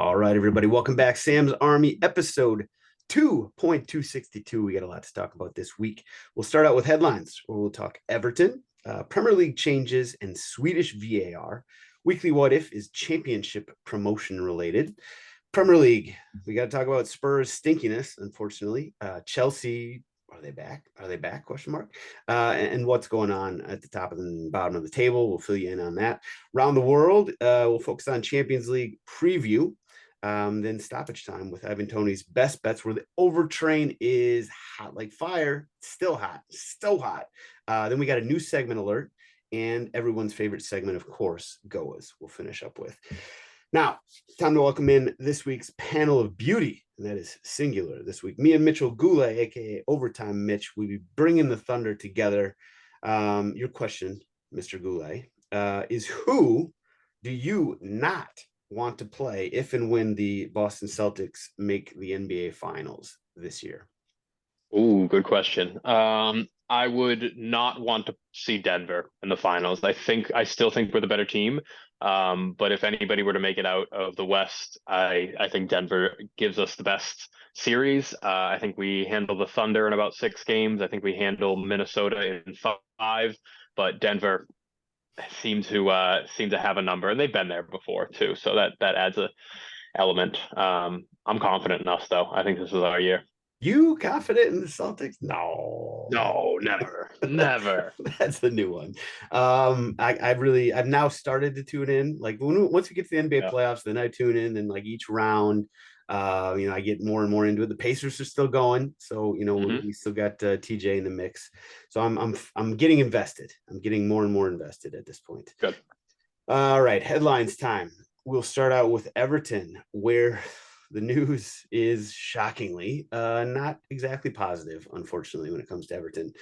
All right, everybody, welcome back. Sam's Army episode 2.262. We got a lot to talk about this week. We'll start out with headlines, where we'll talk Everton, Premier League changes, and Swedish VAR. Weekly What If is championship promotion related. Premier League, we got to talk about Spurs stinkiness, unfortunately. Chelsea, are they back? Are they back? Question mark. And what's going on at the top and bottom of the table. We'll fill you in on that. Around the world, we'll focus on Champions League preview. Then stoppage time with Ivan Toney's best bets, where the overtrain is hot like fire, still hot, still hot. Then we got a new segment alert and everyone's favorite segment, of course, GOAWs. We'll finish up with. Now, time to welcome in this week's panel of beauty, and that is singular this week. Me and Mitchell Goulet, aka Overtime Mitch, will be bringing the Thunder together. Your question, Mr. Goulet, is who do you not want to play if and when the Boston Celtics make the NBA Finals this year? Ooh, good question. I would not want to see Denver in the finals. I still think we're the better team. But if anybody were to make it out of the West, I think Denver gives us the best series. I think we handle the Thunder in about 6 games. I think we handle Minnesota in 5, but Denver seem to have a number, and they've been there before too. So that adds a element. I'm confident in us, though. I think this is our year. You confident in the Celtics? No, never, never. That's the new one. I've now started to tune in. Like once we get to the NBA playoffs, then I tune in, and like each round, I get more and more into it. The Pacers are still going, so we still got TJ in the mix. So I'm getting invested. I'm getting more and more invested at this point. Good. All right, headlines time. We'll start out with Everton, where the news is shockingly not exactly positive, unfortunately, when it comes to Everton.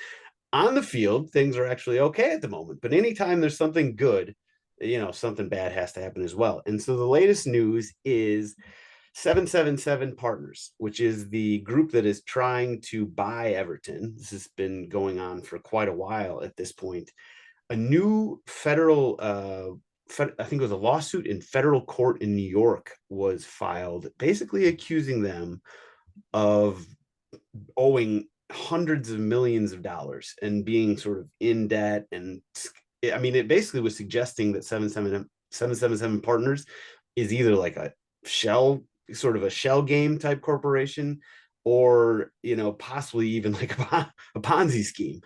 On the field, things are actually okay at the moment, but anytime there's something good, something bad has to happen as well. And so the latest news is 777 Partners, which is the group that is trying to buy Everton. This has been going on for quite a while at this point. A new federal I think it was a lawsuit in federal court in New York was filed, basically accusing them of owing hundreds of millions of dollars and being sort of in debt. And I mean, it basically was suggesting that 777 Partners is either like a shell game type corporation, or possibly even like a Ponzi scheme,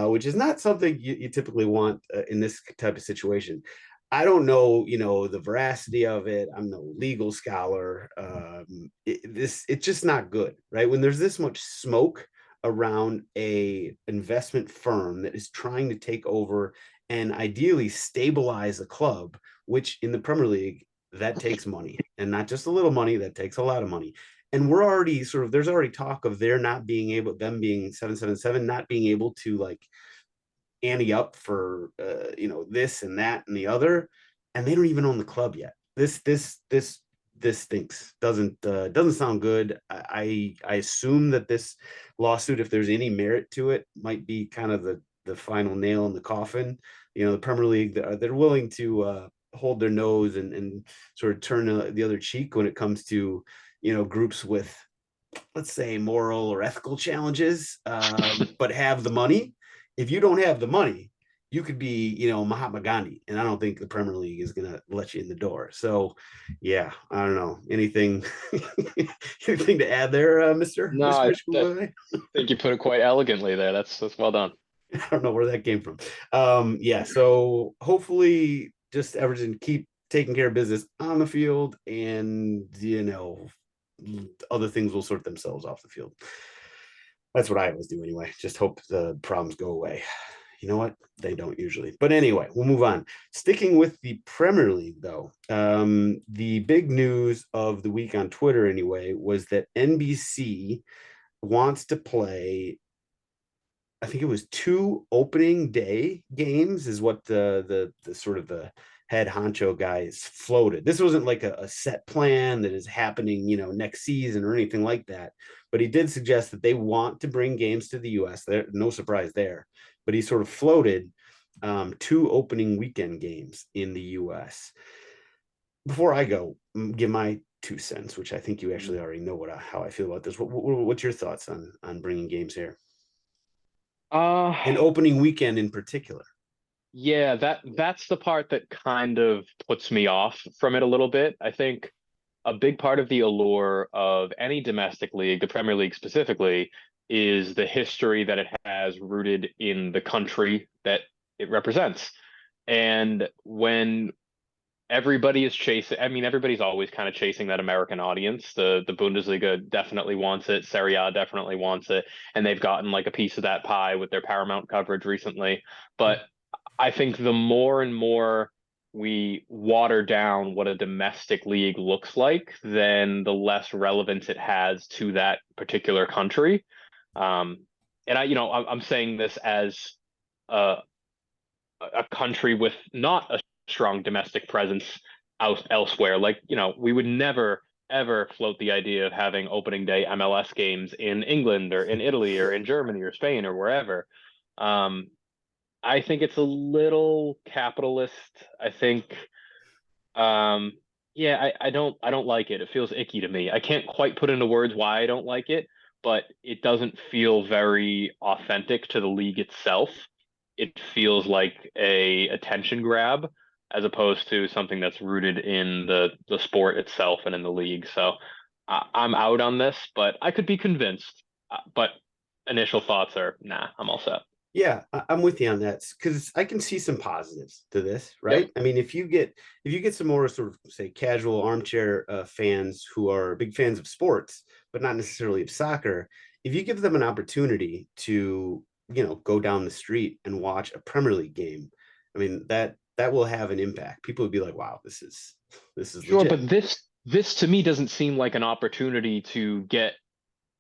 which is not something you typically want in this type of situation. I don't know, the veracity of it. I'm no legal scholar. It's just not good, right? When there's this much smoke around a investment firm that is trying to take over and ideally stabilize a club, which in the Premier League, that takes money, and not just a little money, that takes a lot of money. And we're already there's already talk of them being 777, not being able to like ante up for this and that and the other, and they don't even own the club yet. This stinks. Doesn't sound good. I assume that this lawsuit, if there's any merit to it, might be kind of the final nail in the coffin. The Premier League, they're willing to hold their nose and sort of turn the other cheek when it comes to groups with, let's say, moral or ethical challenges, but have the money. If you don't have the money, you could be, Mahatma Gandhi, and I don't think the Premier League is going to let you in the door. So, yeah, I don't know. Anything to add there, Mister? No, I think you put it quite elegantly there. That's well done. I don't know where that came from. Yeah. So hopefully, just Everton keep taking care of business on the field, and other things will sort themselves off the field. That's what I always do anyway. Just hope the problems go away. You know what? They don't usually. But anyway, we'll move on. Sticking with the Premier League, though, the big news of the week on Twitter, anyway, was that NBC wants to play, I think it was 2 opening day games, is what the sort of the head honcho guys floated. This wasn't like a set plan that is happening, next season or anything like that. But he did suggest that they want to bring games to the US. There, no surprise there. But he sort of floated 2 opening weekend games in the US. Before I go give my 2 cents, which I think you actually Mm. already know how I feel about this. What's your thoughts on bringing games here Uh, and opening weekend in particular? yeah, that's the part that kind of puts me off from it a little bit. I think a big part of the allure of any domestic league, the Premier League specifically, is the history that it has rooted in the country that it represents. And when everybody is chasing, I mean, everybody's always kind of chasing that American audience. The Bundesliga definitely wants it, Serie A definitely wants it, and they've gotten like a piece of that pie with their Paramount coverage recently. But I think the more and more we water down what a domestic league looks like, then the less relevance it has to that particular country. Um, and I'm saying this as a, a country with not a strong domestic presence out elsewhere. Like, we would never ever float the idea of having opening day MLS games in England or in Italy or in Germany or Spain or wherever. Um, I think it's a little capitalist. I think, um, yeah, I don't like it. It feels icky to me. I can't quite put into words why I don't like it, but it doesn't feel very authentic to the league itself. It feels like a attention grab as opposed to something that's rooted in the sport itself and in the league. So I'm out on this, but I could be convinced. But initial thoughts are, nah, I'm all set. Yeah, I'm with you on that because I can see some positives to this, Yep. right? I mean, if you get some more sort of say casual armchair fans who are big fans of sports, but not necessarily of soccer, if you give them an opportunity to go down the street and watch a Premier League game, I mean that will have an impact. People would be like, "Wow, this is Sure, legit." but this to me doesn't seem like an opportunity to get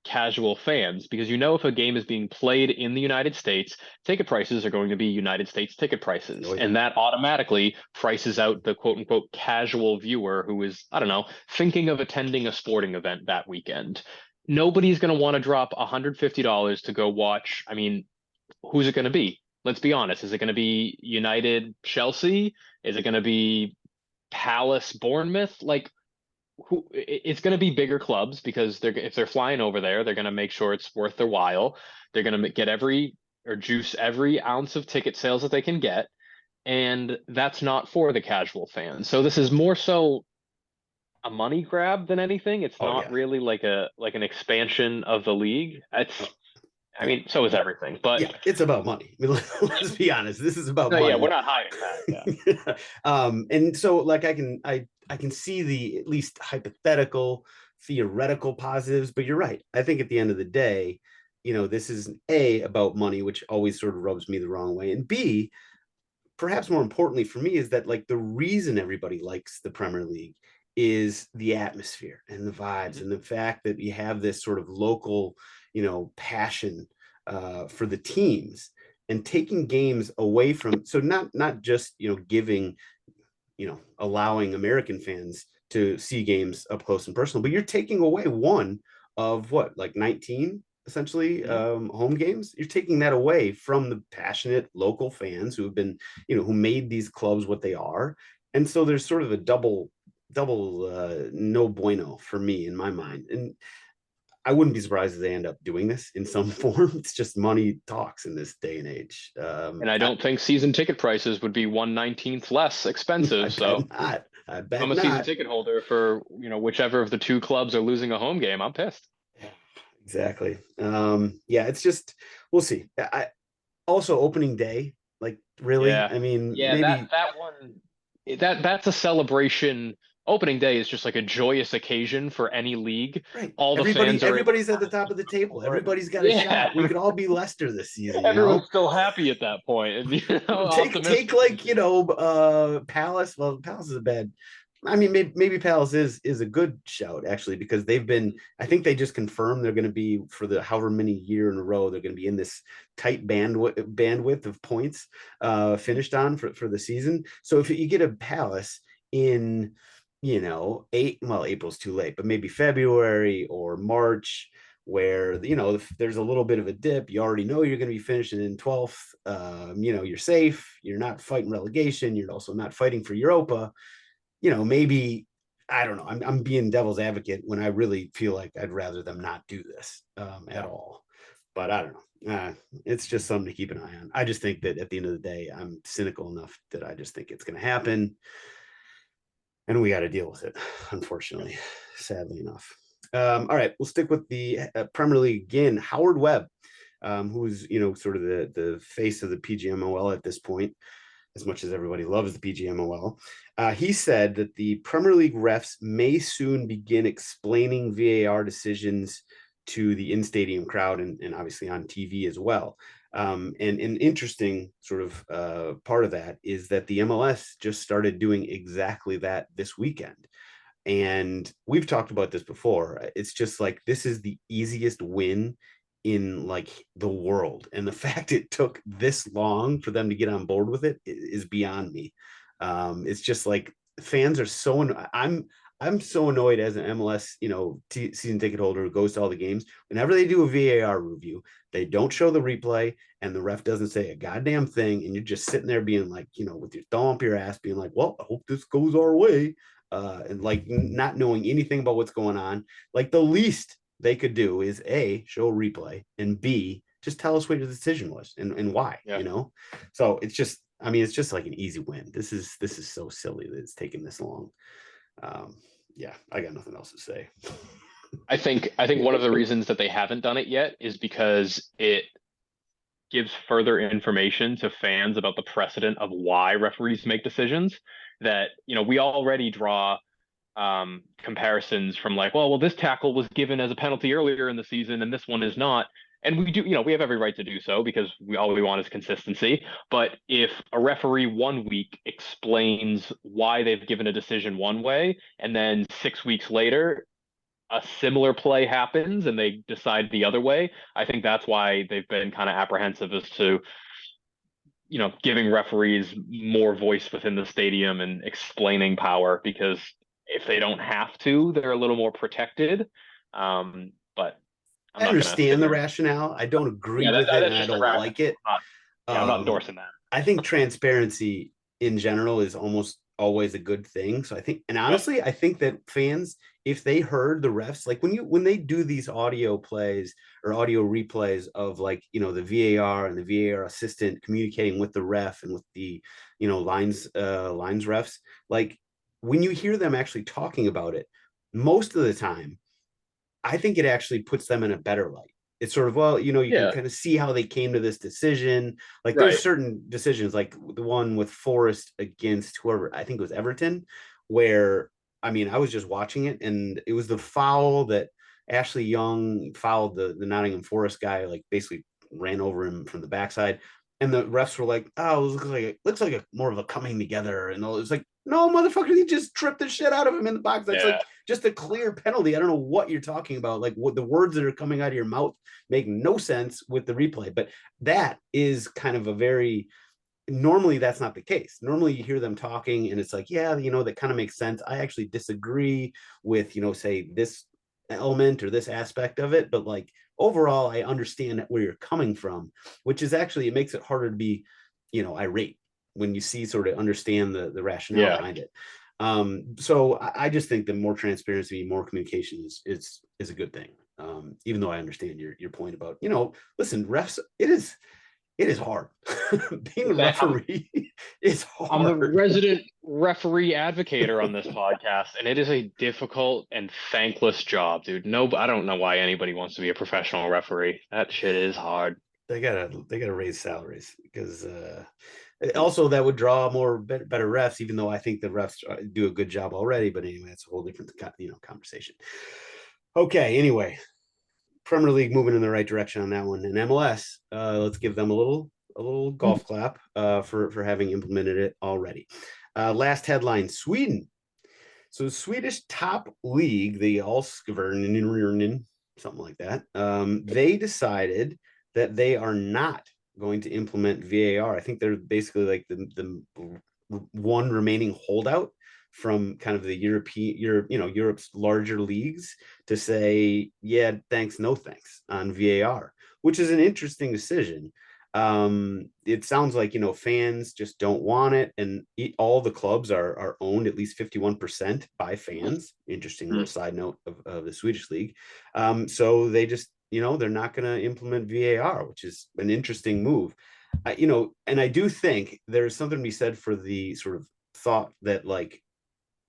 casual fans because if a game is being played in the United States, ticket prices are going to be United States ticket prices, Oh yeah, and that automatically prices out the quote unquote casual viewer who is, I don't know, thinking of attending a sporting event that weekend. Nobody's going to want to drop $150 to go watch. I mean, who's it going to be? Let's be honest. Is it going to be United Chelsea? Is it going to be Palace Bournemouth? Like, it's going to be bigger clubs because if they're flying over there, they're going to make sure it's worth their while. They're going to get every or juice every ounce of ticket sales that they can get, and that's not for the casual fan. So this is more so a money grab than anything. It's oh not yeah. really like an expansion of the league. Oh, I mean, so is everything, but yeah, it's about money. I mean, let's be honest. This is about no, yeah, we're money. not hiding that. Yeah. And so like I can see the at least hypothetical, theoretical positives, but you're right. I think at the end of the day, this is A about money, which always sort of rubs me the wrong way. And B, perhaps more importantly for me, is that like the reason everybody likes the Premier League is the atmosphere and the vibes Mhm. and the fact that you have this sort of local, passion for the teams and taking games away from so not just giving allowing American fans to see games up close and personal, but you're taking away one of what, like 19 essentially Mhm. home games. You're taking that away from the passionate local fans who have been, who made these clubs what they are. And so there's sort of a double no bueno for me in my mind. And I wouldn't be surprised if they end up doing this in some form. It's just money talks in this day and age. And I don't think season ticket prices would be 1/19th less I expensive. So bet not. I I'm bet a season not. ticket holder for, whichever of the two clubs are losing a home game. I'm pissed. Exactly. Yeah, it's just we'll see. I also opening day, like really, Yeah. I mean, Yeah, maybe that one that's a celebration. Opening day is just like a joyous occasion for any league. right. All the Everybody, fans are able to everybody's at kind the of top of the table. for it. Everybody's got a Yeah. shot. We could all be Leicester this season, Everyone's still happy at that point and take optimistic. like Palace. Well, Palace is a bad. I mean, maybe Palace is a good shout actually because they've been. I think they just confirmed they're going to be for the however many year in a row they're going to be in this tight bandwidth of points finished on for the season. So if you get a Palace in April's too late, but maybe February or March where there's a little bit of a dip. You already know you're going to be finishing in 12th. You're safe. You're not fighting relegation. You're also not fighting for Europa. Maybe I don't know. I'm being devil's advocate when I really feel like I'd rather them not do this at Yeah. all. But I don't know. It's just something to keep an eye on. I just think that at the end of the day, I'm cynical enough that I just think it's going to happen, and we got to deal with it. Unfortunately, sadly enough. All right, we'll stick with the Premier League again. Howard Webb, who's sort of the face of the PGMOL at this point, as much as everybody loves the PGMOL. He said that the Premier League refs may soon begin explaining VAR decisions to the in-stadium crowd and obviously on TV as well. And an interesting sort of part of that is that the MLS just started doing exactly that this weekend. And we've talked about this before. It's just like this is the easiest win in like the world, and the fact it took this long for them to get on board with it is beyond me. It's just like fans are so I'm so annoyed as an MLS season ticket holder who goes to all the games. Whenever they do a VAR review, they don't show the replay and the ref doesn't say a goddamn thing, and you're just sitting there being like, with your thumb up your ass being like, well, I hope this goes our way, and like not knowing anything about what's going on. Like the least they could do is A, show a replay, and B, just tell us what your decision was and why, Yeah. So it's just, I mean, it's just like an easy win. This is so silly that it's taken this long. Yeah, I got nothing else to say. I think one of the reasons that they haven't done it yet is because it gives further information to fans about the precedent of why referees make decisions that, we already draw comparisons from like, well, this tackle was given as a penalty earlier in the season and this one is not. And we do, we have every right to do so because all we want is consistency. But if a referee one week explains why they've given a decision one way, and then 6 weeks later, a similar play happens and they decide the other way, I think that's why they've been kind of apprehensive as to, giving referees more voice within the stadium and explaining power, because if they don't have to, they're a little more protected. But I'm I not going to sit understand the here. rationale. I don't agree Yeah, with it, and that's I just a don't rationale. like it. I'm not Um, endorsing that. I think transparency in general is almost always a good thing. So I think, and Yep. honestly, I think that fans, if they heard the refs, like when they do these audio plays or audio replays of like, the VAR and the VAR assistant communicating with the ref and with the, lines refs, like when you hear them actually talking about it, most of the time, I think it actually puts them in a better light. It's sort of, well, you can Yeah. kind of see how they came to this decision. Like there's Right. certain decisions, like the one with Forrest against whoever, I think it was Everton, where, I mean, I was just watching it and it was the foul that Ashley Young fouled the Nottingham Forest guy, like basically ran over him from the backside. And the refs were like, oh, it looks like a more of a coming together. And all. It's like, no, motherfucker, he just tripped the shit out of him in the box. That's Yeah. like just a clear penalty. I don't know what you're talking about. Like what the words that are coming out of your mouth make no sense with the replay. But that is kind of a very, normally that's not the case. Normally you hear them talking and it's like, yeah, that kind of makes sense. I actually disagree with, say this element or this aspect of it, but like overall, I understand where you're coming from, which is actually, it makes it harder to be, irate when you see sort of understand the rationale Yeah. behind it. So I just think the more transparency, more communication is a good thing. Even though I understand your point about, listen, refs, it is hard. Being a referee is I'm the hard. resident referee advocator on this podcast, and it is a difficult and thankless job, dude. No, I don't know why anybody wants to be a professional referee. That shit is hard. They gotta raise salaries because also that would draw more better refs. Even though I think the refs do a good job already, but anyway, that's a whole different conversation. Okay, anyway, Premier League moving in the right direction on that one, and MLS, let's give them a little golf clap for having implemented it already. Last headline: Sweden. So the Swedish top league, the Allsvenskan, something like that, they decided that they are not going to implement VAR. I think they're basically like the one remaining holdout from kind of the Europe's larger leagues to say, yeah, thanks, no thanks on VAR, which is an interesting decision. It sounds like, fans just don't want it, and all the clubs are owned at least 51% by fans. Interesting little Mm. side note of the Swedish league. So they just, they're not going to implement VAR, which is an interesting move. And I do think there's something to be said for the sort of thought that, like,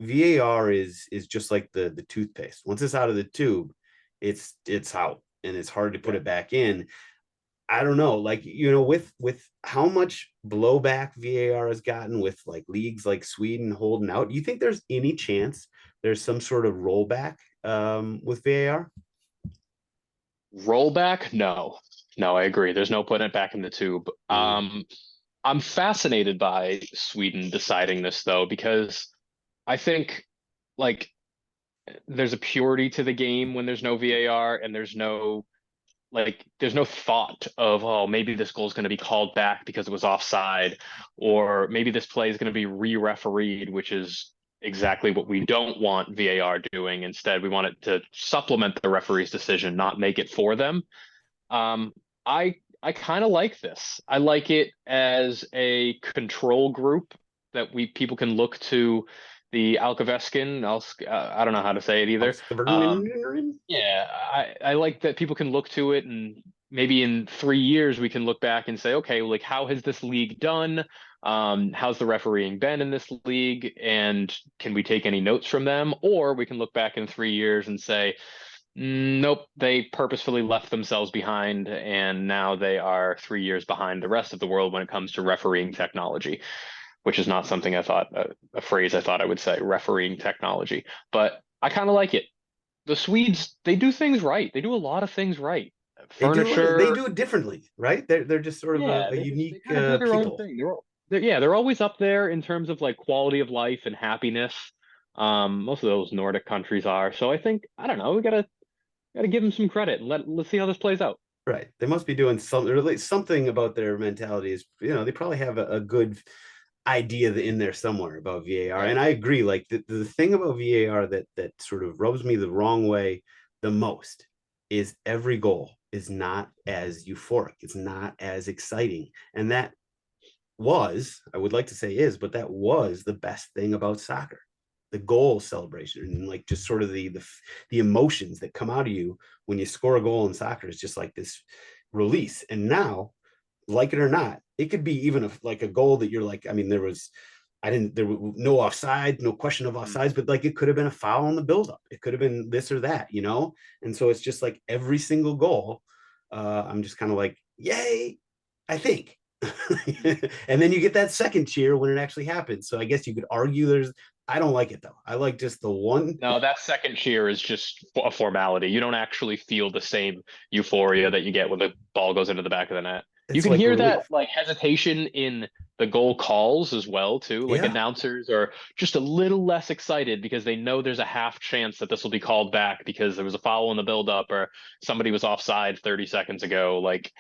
VAR is just like the toothpaste. Once it's out of the tube, it's out, and it's hard to put Yeah. it back in. I don't know, like, with how much blowback VAR has gotten with like leagues like Sweden holding out, do you think there's any chance there's some sort of rollback with VAR? Rollback? No. No, I agree. There's no putting it back in the tube. Mm, I'm fascinated by Sweden deciding this though, because I think like there's a purity to the game when there's no VAR, and there's no thought of, oh, maybe this goal is going to be called back because it was offside, or maybe this play is going to be re-refereed, which is exactly what we don't want VAR doing. Instead, we want it to supplement the referee's decision, not make it for them. Um, I kind of like this. I like it as a control group that we people can look to. The Alkaveskin, I don't know how to say it either. Um, yeah, I like that people can look to it, and maybe in 3 years we can look back and say, okay, like how has this league done? How's the refereeing been in this league? And can we take any notes from them? Or we can look back in 3 years and say, nope, they purposefully left themselves behind, and now they are 3 years behind the rest of the world when it comes to refereeing technology, which is not something I thought, a phrase I thought I would say, refereeing technology. But I kind of like it. The Swedes, they do things right. They do a lot of things right. they Furniture, do it differently, right? They're just sort of yeah, a they unique kind of do their own people. thing. They're always up there in terms of like quality of life and happiness. Most of those Nordic countries are. So I think, I don't know, we gotta give them some credit and let's see how this plays out. Right. They must be doing something, or at least something about their mentality is, they probably have a good idea in there somewhere about VAR. Right. And I agree, like the thing about VAR that sort of rubs me the wrong way the most is every goal is not as euphoric. It's not as exciting. And that was, I would like to say is, but that was the best thing about soccer. The goal celebration, and like just sort of the emotions that come out of you when you score a goal in soccer is just like this release. And now, like it or not, it could be even like a goal that you're like, I mean, there was no offside, no question of Mm. offsides, but like it could have been a foul in the buildup. It could have been this or that, And so it's just like every single goal, I'm just kind of like, yay, I think. And then you get that second cheer when it actually happens. So I guess you could argue I don't like it though. I like just the one. No, that second cheer is just a formality. You don't actually feel the same euphoria that you get when the ball goes into the back of the net. You It's can like hear that relief. like hesitation in the goal calls as well too. Like Yeah. announcers are just a little less excited because they know there's a half chance that this will be called back because there was a foul in the buildup or somebody was offside 30 seconds ago. Like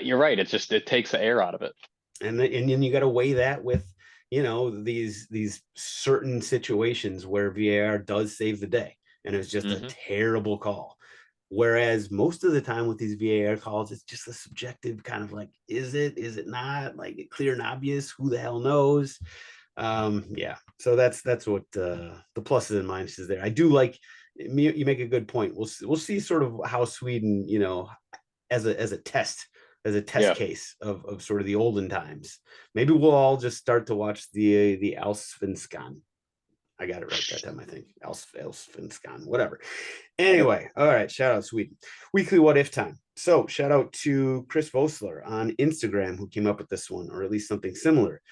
you're right. It takes the air out of it. And then you got to weigh that with, these certain situations where VAR does save the day, and it's just a Hmm. terrible call. Whereas most of the time with these VAR calls, it's just a subjective kind of like, is it not, like clear and obvious? Who the hell knows? Yeah. So that's what the pluses and minuses there. I do like, you make a good point. We'll see sort of how Sweden, as a test, as a test Yeah. case of sort of the olden times. Maybe we'll all just start to watch the Allsvenskan. I got it right that time, I think. Allsvenskan, whatever. Yep. Anyway, all right. Shout out Sweden. Weekly what if time. So shout out to Chris Vosler on Instagram who came up with this one, or at least something similar.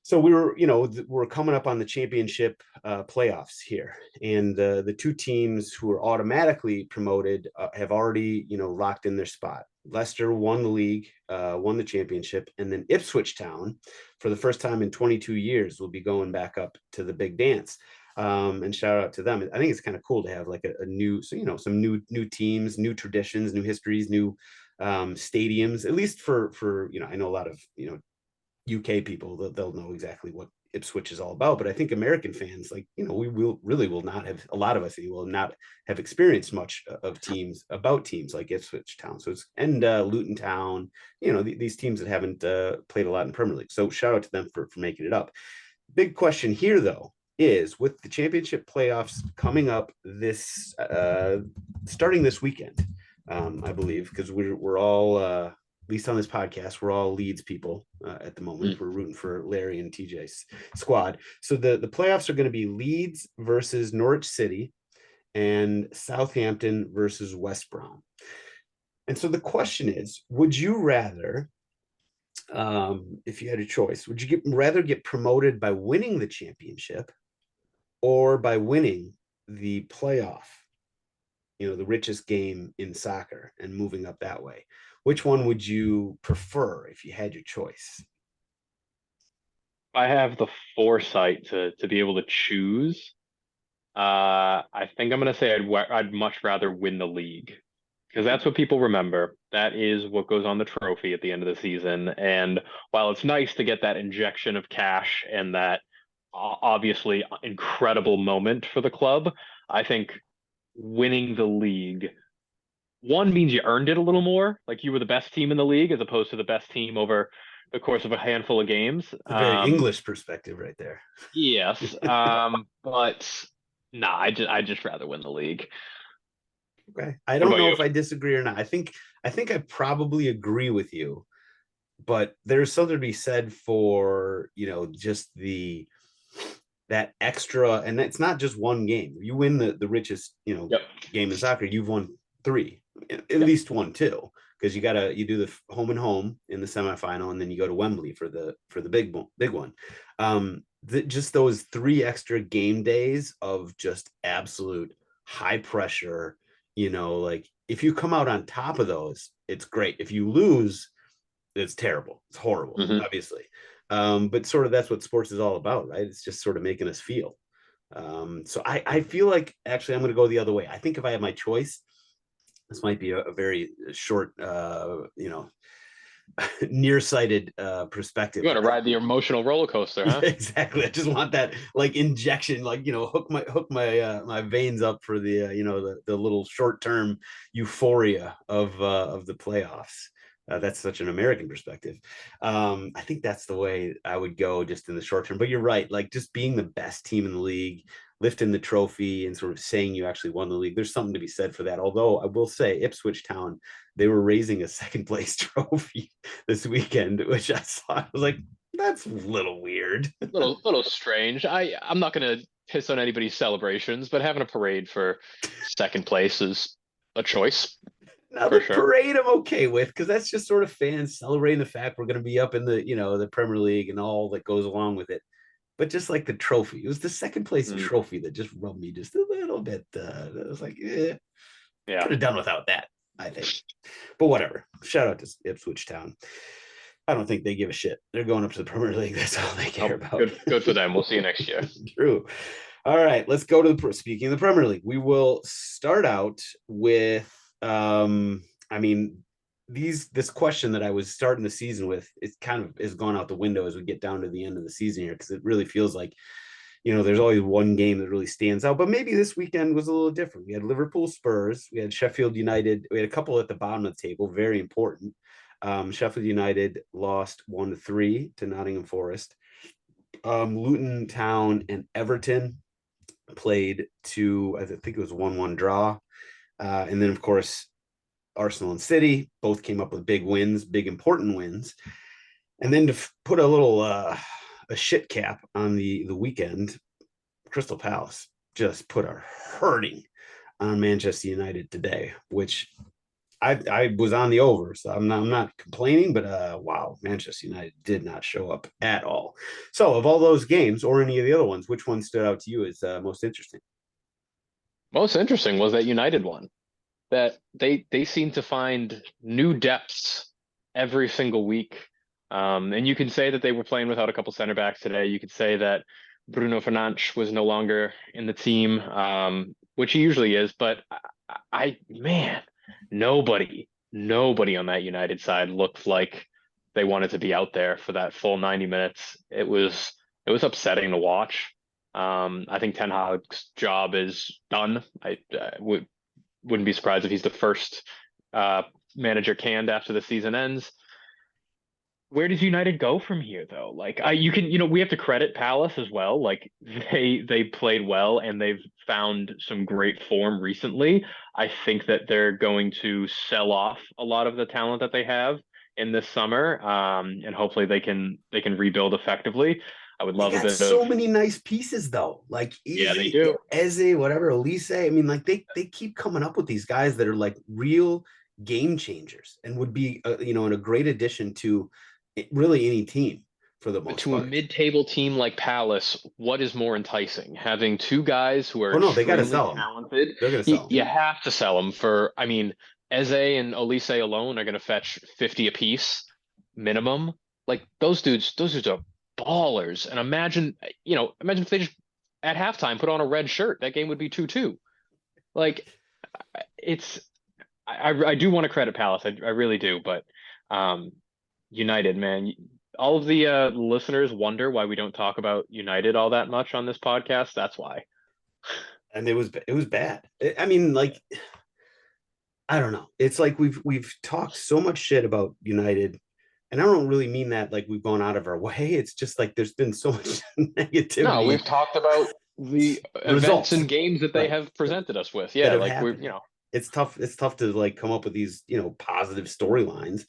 So we're coming up on the championship playoffs here, and the two teams who are automatically promoted have already locked in their spot. Leicester won the league, won the championship, and then Ipswich Town, for the first time in 22 years, will be going back up to the big dance. And shout out to them. I think it's kind of cool to have like a new, so some new teams, new traditions, new histories, new stadiums. At least for I know a lot of UK people, they'll know exactly what Ipswich is all about. But I think American fans, like, we will not have, a lot of us will not have experienced much of teams like Ipswich Town. So and Luton Town, these teams that haven't played a lot in Premier League. So shout out to them for making it up. Big question here, though, is with the championship playoffs coming up this starting this weekend, I believe, because we're all at least on this podcast, we're all Leeds people at the moment. We're rooting for Larry and TJ's squad. So the playoffs are going to be Leeds versus Norwich City and Southampton versus West Brom. And so the question is, would you rather, if you had a choice, would you rather get promoted by winning the championship or by winning the playoff, the richest game in soccer, and moving up that way? Which one would you prefer if you had your choice? I have the foresight to be able to choose. I think I'm gonna say I'd much rather win the league because that's what people remember. That is what goes on the trophy at the end of the season. And while it's nice to get that injection of cash and that obviously incredible moment for the club, I think winning the league, one, means you earned it a little more, like you were the best team in the league as opposed to the best team over the course of a handful of games. It's a very English perspective right there. Yes, but nah, I just rather win the league. Okay, I What don't about know you? if I disagree or not. I probably agree with you, but there's something to be said for just that extra, and it's not just one game. You win the richest Yep. game in soccer, you've won three, at Yep. least one, two, because you do the home and home in the semifinal, and then you go to Wembley for the big one. Just those three extra game days of just absolute high pressure. Like if you come out on top of those, it's great. If you lose, it's terrible. It's horrible, Hmm. obviously. But sort of that's what sports is all about, right? It's just sort of making us feel. So I feel like actually I'm going to go the other way. I think if I had my choice, this might be a very short, nearsighted perspective. You want to ride the emotional roller coaster, huh? Exactly. I just want that like injection, like hook my veins up for the the little short term euphoria of the playoffs. That's such an American perspective. I think that's the way I would go just in the short term. But you're right, like just being the best team in the league, lifting the trophy, and sort of saying you actually won the league. There's something to be said for that. Although I will say, Ipswich Town, they were raising a second place trophy this weekend, which I saw. I was like, that's a little weird. Little strange. I'm not gonna piss on anybody's celebrations, but having a parade for second place is a choice Now for the sure. parade I'm okay with because that's just sort of fans celebrating the fact we're going to be up in the Premier League and all that goes along with it. But just like the trophy, it was the second place Mm, trophy that just rubbed me just a little bit. I was like, yeah. could have done without that, I think. But whatever. Shout out to Ipswich Town. I don't think they give a shit. They're going up to the Premier League. That's all they care Oh, about. good for them. We'll see you next year. True. All right, let's go to speaking of the Premier League. We will start out with I mean this question that I was starting the season with, it kind of is gone out the window as we get down to the end of the season here because it really feels like there's always one game that really stands out, but maybe this weekend was a little different. We had Liverpool Spurs, we had Sheffield United, we had a couple at the bottom of the table, very important. Sheffield United lost 1-3 to Nottingham Forest. Luton Town and Everton played to, I think it was 1-1 draw. And then, of course, Arsenal and City both came up with big wins, big important wins. And then to put a little a shit cap on the weekend, Crystal Palace just put a hurting on Manchester United today, which I was on the over, so I'm not complaining, but wow, Manchester United did not show up at all. So of all those games or any of the other ones, which one stood out to you as most interesting? Most interesting was that United one. That they seem to find new depths every single week. And you can say that they were playing without a couple center backs today. You could say that Bruno Fernandes was no longer in the team, which he usually is. But man, nobody on that United side looked like they wanted to be out there for that full 90 minutes. it was upsetting to watch. I think Ten Hag's job is done. Wouldn't be surprised if he's the first manager canned after the season ends. Where does United go from here, though? Like, you can, we have to credit Palace as well. Like, they played well and they've found some great form recently. I think that they're going to sell off a lot of the talent that they have in this summer, and hopefully they can rebuild effectively. I would They love a got bit of, so many nice pieces though, like yeah, they Easy, do. Eze, whatever, Elise. I mean, like they keep coming up with these guys that are like real game changers and would be, a great addition to really any team for the most To a part. mid-table team like Palace, what is more enticing? Having two guys who are Oh no, they got to extremely sell them. talented. They're gonna You, sell them. you have to sell them for, I mean, Eze and Olise alone are going to fetch 50 apiece minimum. Like those dudes are ballers. And imagine if they just at halftime put on a red shirt, that game would be 2-2. Like it's, I do want to credit Palace. I really do, but um, United, man. All of the listeners wonder why we don't talk about United all that much on this podcast. That's why. And it was bad. I mean, like I don't know. It's like we've talked so much shit about United, and I don't really mean that like we've gone out of our way. It's just like there's been so much No, negativity we've talked about the events results, and games that they right, have presented us with. that Yeah, have like happened. It's tough to like come up with these, positive storylines.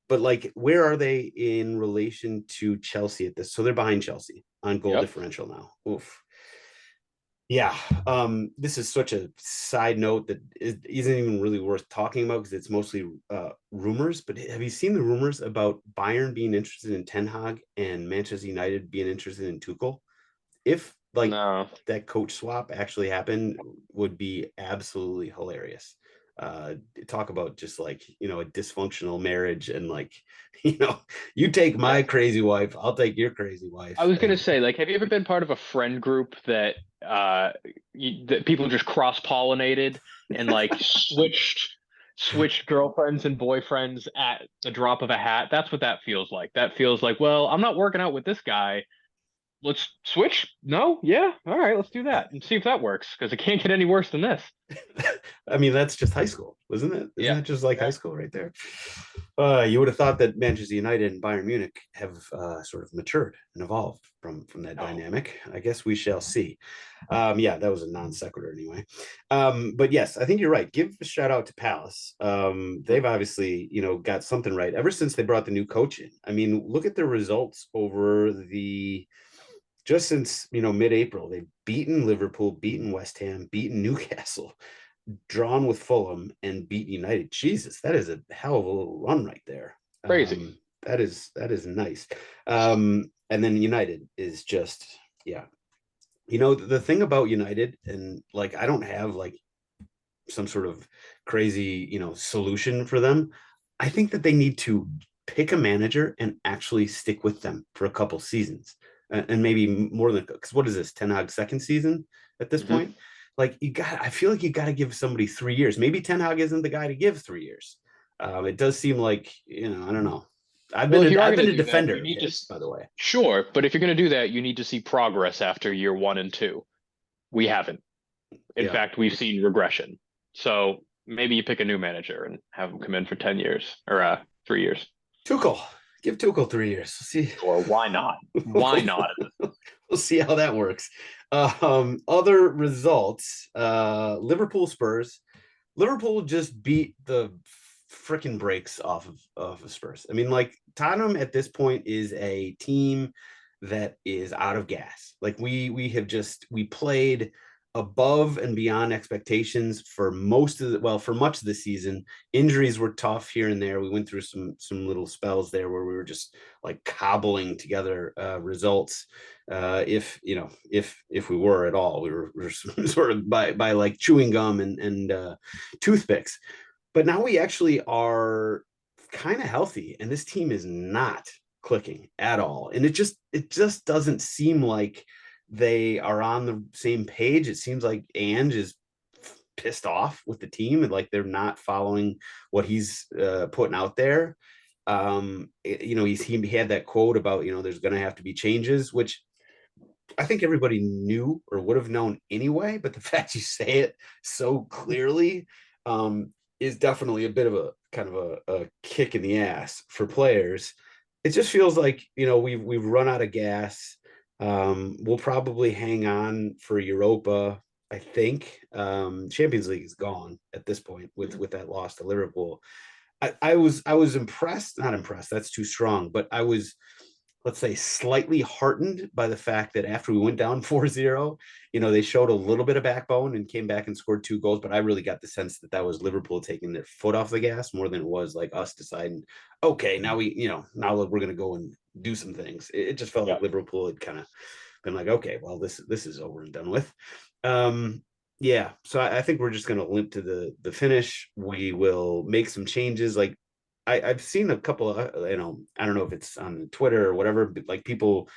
But like where are they in relation to Chelsea at this? So they're behind Chelsea on goal yep. differential now. Oof. Yeah, this is such a side note that isn't even really worth talking about because it's mostly rumors. But have you seen the rumors about Bayern being interested in Ten Hag and Manchester United being interested in Tuchel? If like No. that coach swap actually happened, would be absolutely hilarious. Talk about just like a dysfunctional marriage and like you know you take my Yeah. crazy wife, I'll take your crazy I wife, was gonna and say, like, have you ever been part of a friend group that that people just cross-pollinated and like switched girlfriends and boyfriends at the drop of a hat? That's what that feels like. That feels like, well, I'm not working out with this guy. Let's switch. No, yeah, all right, let's do that and see if that works because it can't get any worse than this. I mean, that's just high school, isn't it? Isn't Yeah, that just like high yeah. school right there? You would have thought that Manchester United and Bayern Munich have sort of matured and evolved from that No. dynamic. I guess we shall see. Yeah, that was a non sequitur anyway. But yes, I think you're right. Give a shout out to Palace. Mhm. They've obviously, got something right ever since they brought the new coach in. I mean, look at their results over the just since mid-April. They've beaten Liverpool, beaten West Ham, beaten Newcastle, drawn with Fulham, and beat United. Jesus, that is a hell of a little run right there. Crazy. That is nice. And then United is just, yeah. The thing about United, and like I don't have like some sort of crazy, solution for them. I think that they need to pick a manager and actually stick with them for a couple seasons, and maybe more than because what is this Ten Hag's second season at this Hmm. point? Like I feel like you got to give somebody 3 years. Maybe Ten Hag isn't the guy to give 3 years. It does seem like I don't know. I've Well, been if you a, are I've going been to a do that, defender you of need to, his, by the way. sure, but if you're going to do that, you need to see progress after year one and two. We haven't. In Yeah, fact, we've seen regression. So maybe you pick a new manager and have him come in for 10 years or 3 years. Tuchel, give Tuchel 3 years. See, Or why not? Why not? we'll see how that works. Other results: Liverpool Spurs. Liverpool just beat the freaking brakes off of Spurs. I mean, like Tottenham at this point is a team that is out of gas. Like we played above and beyond expectations for for much of the season. Injuries were tough here and there. We went through some little spells there where we were just like cobbling together results. If we were at all, we were sort of by like chewing gum and toothpicks. But now we actually are kind of healthy, and this team is not clicking at all. And it just doesn't seem like they are on the same page. It seems like Ange is pissed off with the team and like they're not following what he's putting out there. He had that quote about, there's going to have to be changes, which I think everybody knew or would have known anyway, but the fact you say it so clearly um, is definitely a bit of a kind of a kick in the ass for players. It just feels like, we've run out of gas. We'll probably hang on for Europa. I think Champions League is gone at this point with that loss to Liverpool. I was impressed, not impressed, that's too strong, but I was, let's say, slightly heartened by the fact that after we went down 4-0, they showed a little bit of backbone and came back and scored 2 goals. But I really got the sense that was Liverpool taking their foot off the gas more than it was like us deciding, okay, now now we're going to go and do some things. It just felt like Liverpool had kind of been like, okay, well, this is over and done with. Yeah, so I think we're just going to limp to the finish. We will make some changes. Like I've seen a couple of, I don't know if it's on Twitter or whatever, but like people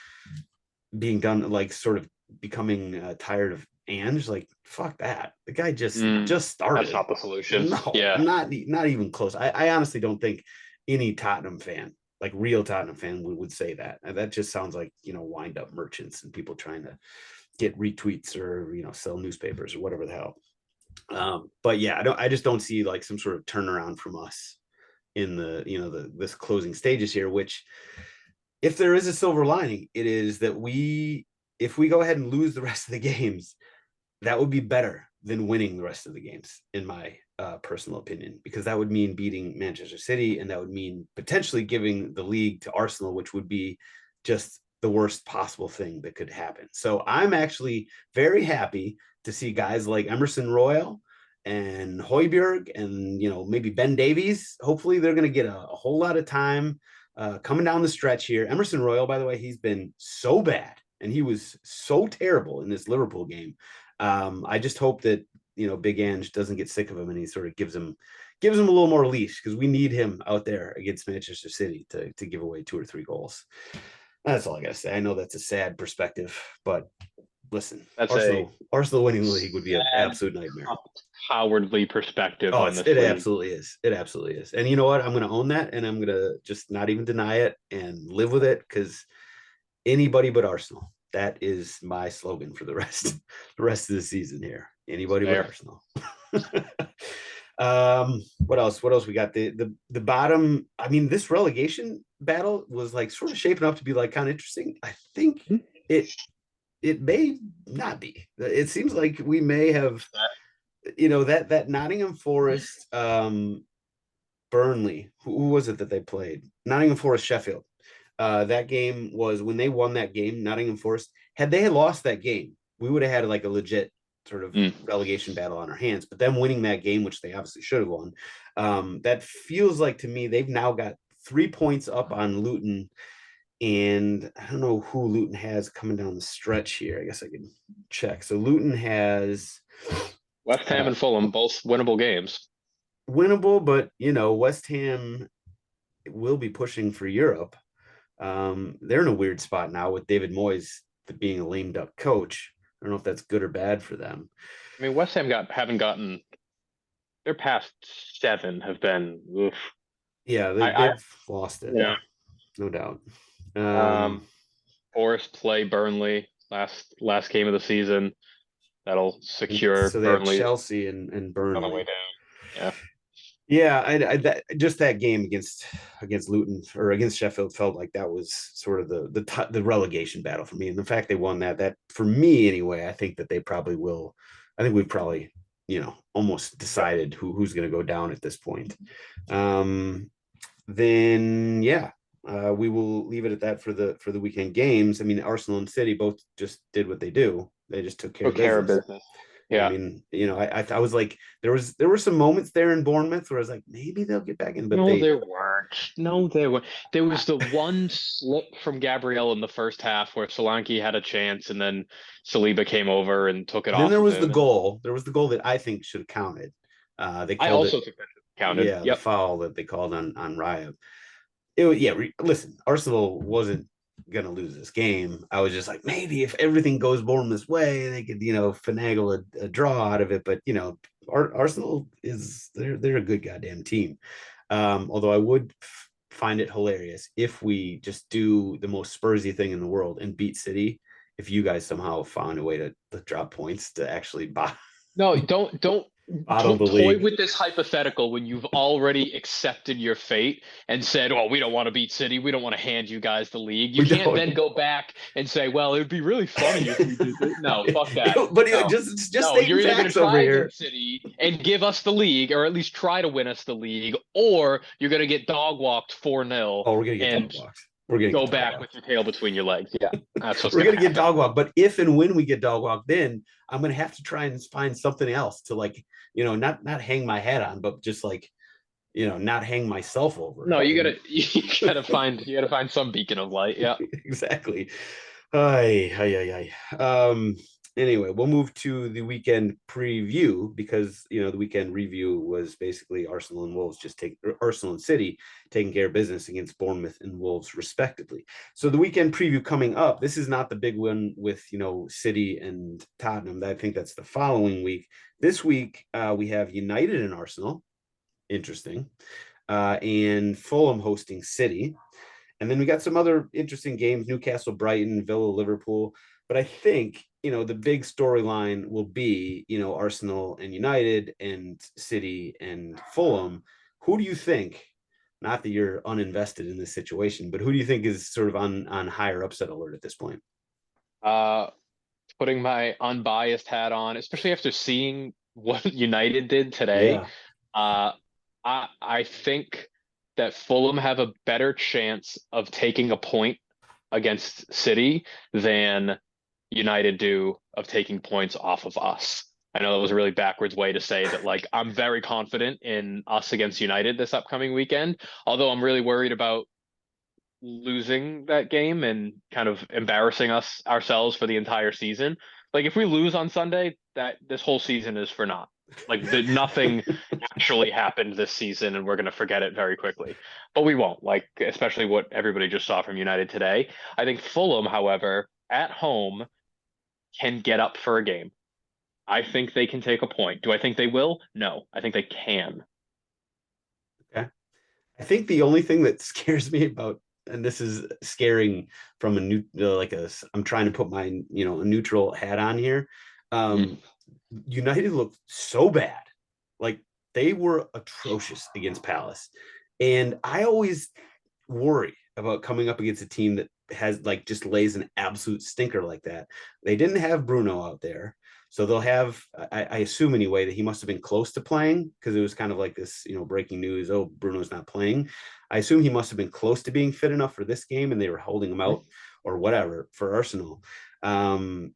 being done, like sort of becoming tired of Ange. Like, fuck that. The guy just started. That's not the solution. No, Yeah. not even close. I honestly don't think any Tottenham fan, like real Tottenham fan, would say that. And that just sounds like, wind up merchants and people trying to get retweets or, sell newspapers or whatever the hell. But yeah, I just don't see like some sort of turnaround from us in this closing stages here, which, if there is a silver lining, it is that if we go ahead and lose the rest of the games, that would be better than winning the rest of the games, in my personal opinion, because that would mean beating Manchester City, and that would mean potentially giving the league to Arsenal, which would be just the worst possible thing that could happen. So I'm actually very happy to see guys like Emerson Royal and Højbjerg and maybe Ben Davies. Hopefully they're going to get a whole lot of time coming down the stretch here. Emerson Royal, by the way, he's been so bad and he was so terrible in this Liverpool game. I just hope that Big Ange doesn't get sick of him and he sort of gives him a little more leash, because we need him out there against Manchester City to give away 2 or 3 goals. That's all I gotta say. I know that's a sad perspective, but listen, That's Arsenal winning the league would be an absolute nightmare. Cowardly perspective Oh, on this it league. absolutely is. It absolutely is. And you know what? I'm going to own that, and I'm going to just not even deny it and live with it, because anybody but Arsenal. That is my slogan for the rest of the season here. Anybody but Arsenal. What else? We got? The bottom. I mean, this relegation battle was like sort of shaping up to be like kind of interesting. I think it may not be. It seems like we may have, that Nottingham Forest, Burnley. Who was it that they played? Nottingham Forest, Sheffield. That game was when they won that game. Nottingham Forest, had they lost that game, we would have had like a legit sort of relegation battle on our hands. But them winning that game, which they obviously should have won, that feels like to me they've now got 3 points up on Luton. And I don't know who Luton has coming down the stretch here. I guess I can check. So Luton has West Ham and Fulham, both winnable games. Winnable, but West Ham will be pushing for Europe. They're in a weird spot now with David Moyes being a lame duck coach. I don't know if that's good or bad for them. I mean, West Ham haven't gotten their past 7 have been oof. Yeah, they've lost it. Yeah, no doubt. Forest play Burnley last game of the season. That'll secure so they Burnley. Have Chelsea and Burnley on the way down. Yeah, just that game against Luton or against Sheffield felt like that was sort of the relegation battle for me, and the fact they won that for me anyway, I think that they probably will. I think we've probably almost decided who's going to go down at this point. Then yeah, we will leave it at that for the weekend games. I mean, Arsenal and City both just did what they do. They just took care of business. Yeah. I mean, I was like, there were some moments there in Bournemouth where I was like, maybe they'll get back in, but there weren't. No, there were. There was the one slip from Gabriel in the first half where Solanke had a chance, and then Saliba came over and took it off. Then there was the goal. There was the goal that I think should have counted. I also think that counted. Yeah, the foul that they called on Raya. Listen, Arsenal wasn't gonna lose this game. I was just like, maybe if everything goes Bournemouth's way, they could finagle a draw out of it. But Arsenal they're a good goddamn team. Although I would find it hilarious if we just do the most Spursy thing in the world and beat City. If you guys somehow found a way to drop points to actually No, don't bottle the toy league. with this hypothetical when you've already accepted your fate and said, "Well, we don't want to beat City. We don't want to hand you guys the league." You We can't don't. then go back and say, "Well, it would be really funny if we did this." No, fuck that. But No. just No, you're stating either going to facts over try here. against City and give us the league, or at least try to win us the league, or you're going to get dog walked 4-0 Oh, we're gonna get dog and walked. We're gonna go get dog back with walked. your tail between your legs. Yeah, that's what's We're going to gonna get happen. dog walked. But if and when we get dog walked, then I'm gonna have to try and find something else to like, not hang my hat on, but just like, not hang myself over. No, And you gotta find some beacon of light. Yeah. exactly. Ay, ay, ay, ay. Anyway, we'll move to the weekend preview because the weekend review was basically Arsenal and Wolves Arsenal and City taking care of business against Bournemouth and Wolves respectively. So the weekend preview coming up, this is not the big one with City and Tottenham. I think that's the following week. This week we have United and Arsenal. Interesting. And Fulham hosting City. And then we got some other interesting games: Newcastle, Brighton, Villa, Liverpool. But I think, the big storyline will be, Arsenal and United and City and Fulham. Who do you think, not that you're uninvested in this situation, but who do you think is sort of on higher upset alert at this point? Uh, Putting my unbiased hat on, especially after seeing what United did today. Yeah. Uh, I think that Fulham have a better chance of taking a point against City than United do of taking points off of us. I know that was a really backwards way to say that, like, I'm very confident in us against United this upcoming weekend, although I'm really worried about losing that game and kind of embarrassing us ourselves for the entire season. Like, if we lose on Sunday, that this whole season is for naught. Like, nothing actually happened this season, and we're going to forget it very quickly. But we won't. Like, especially what everybody just saw from United today. I think Fulham, however, at home, can get up for a game. I think they can take a point. Do I think they will? No, I think they can. Okay. I think the only thing that scares me about, and this is scaring from a new, like I'm trying to put my, a neutral hat on here. Mhm. Um, United looked so bad. Like they were atrocious against Palace. And I always worry about coming up against a team that has like just lays an absolute stinker like that. They didn't have Bruno out there. So they'll have, I assume anyway, that he must have been close to playing because it was kind of like this, breaking news. Oh, Bruno's not playing. I assume he must have been close to being fit enough for this game and they were holding him out or whatever for Arsenal. Um,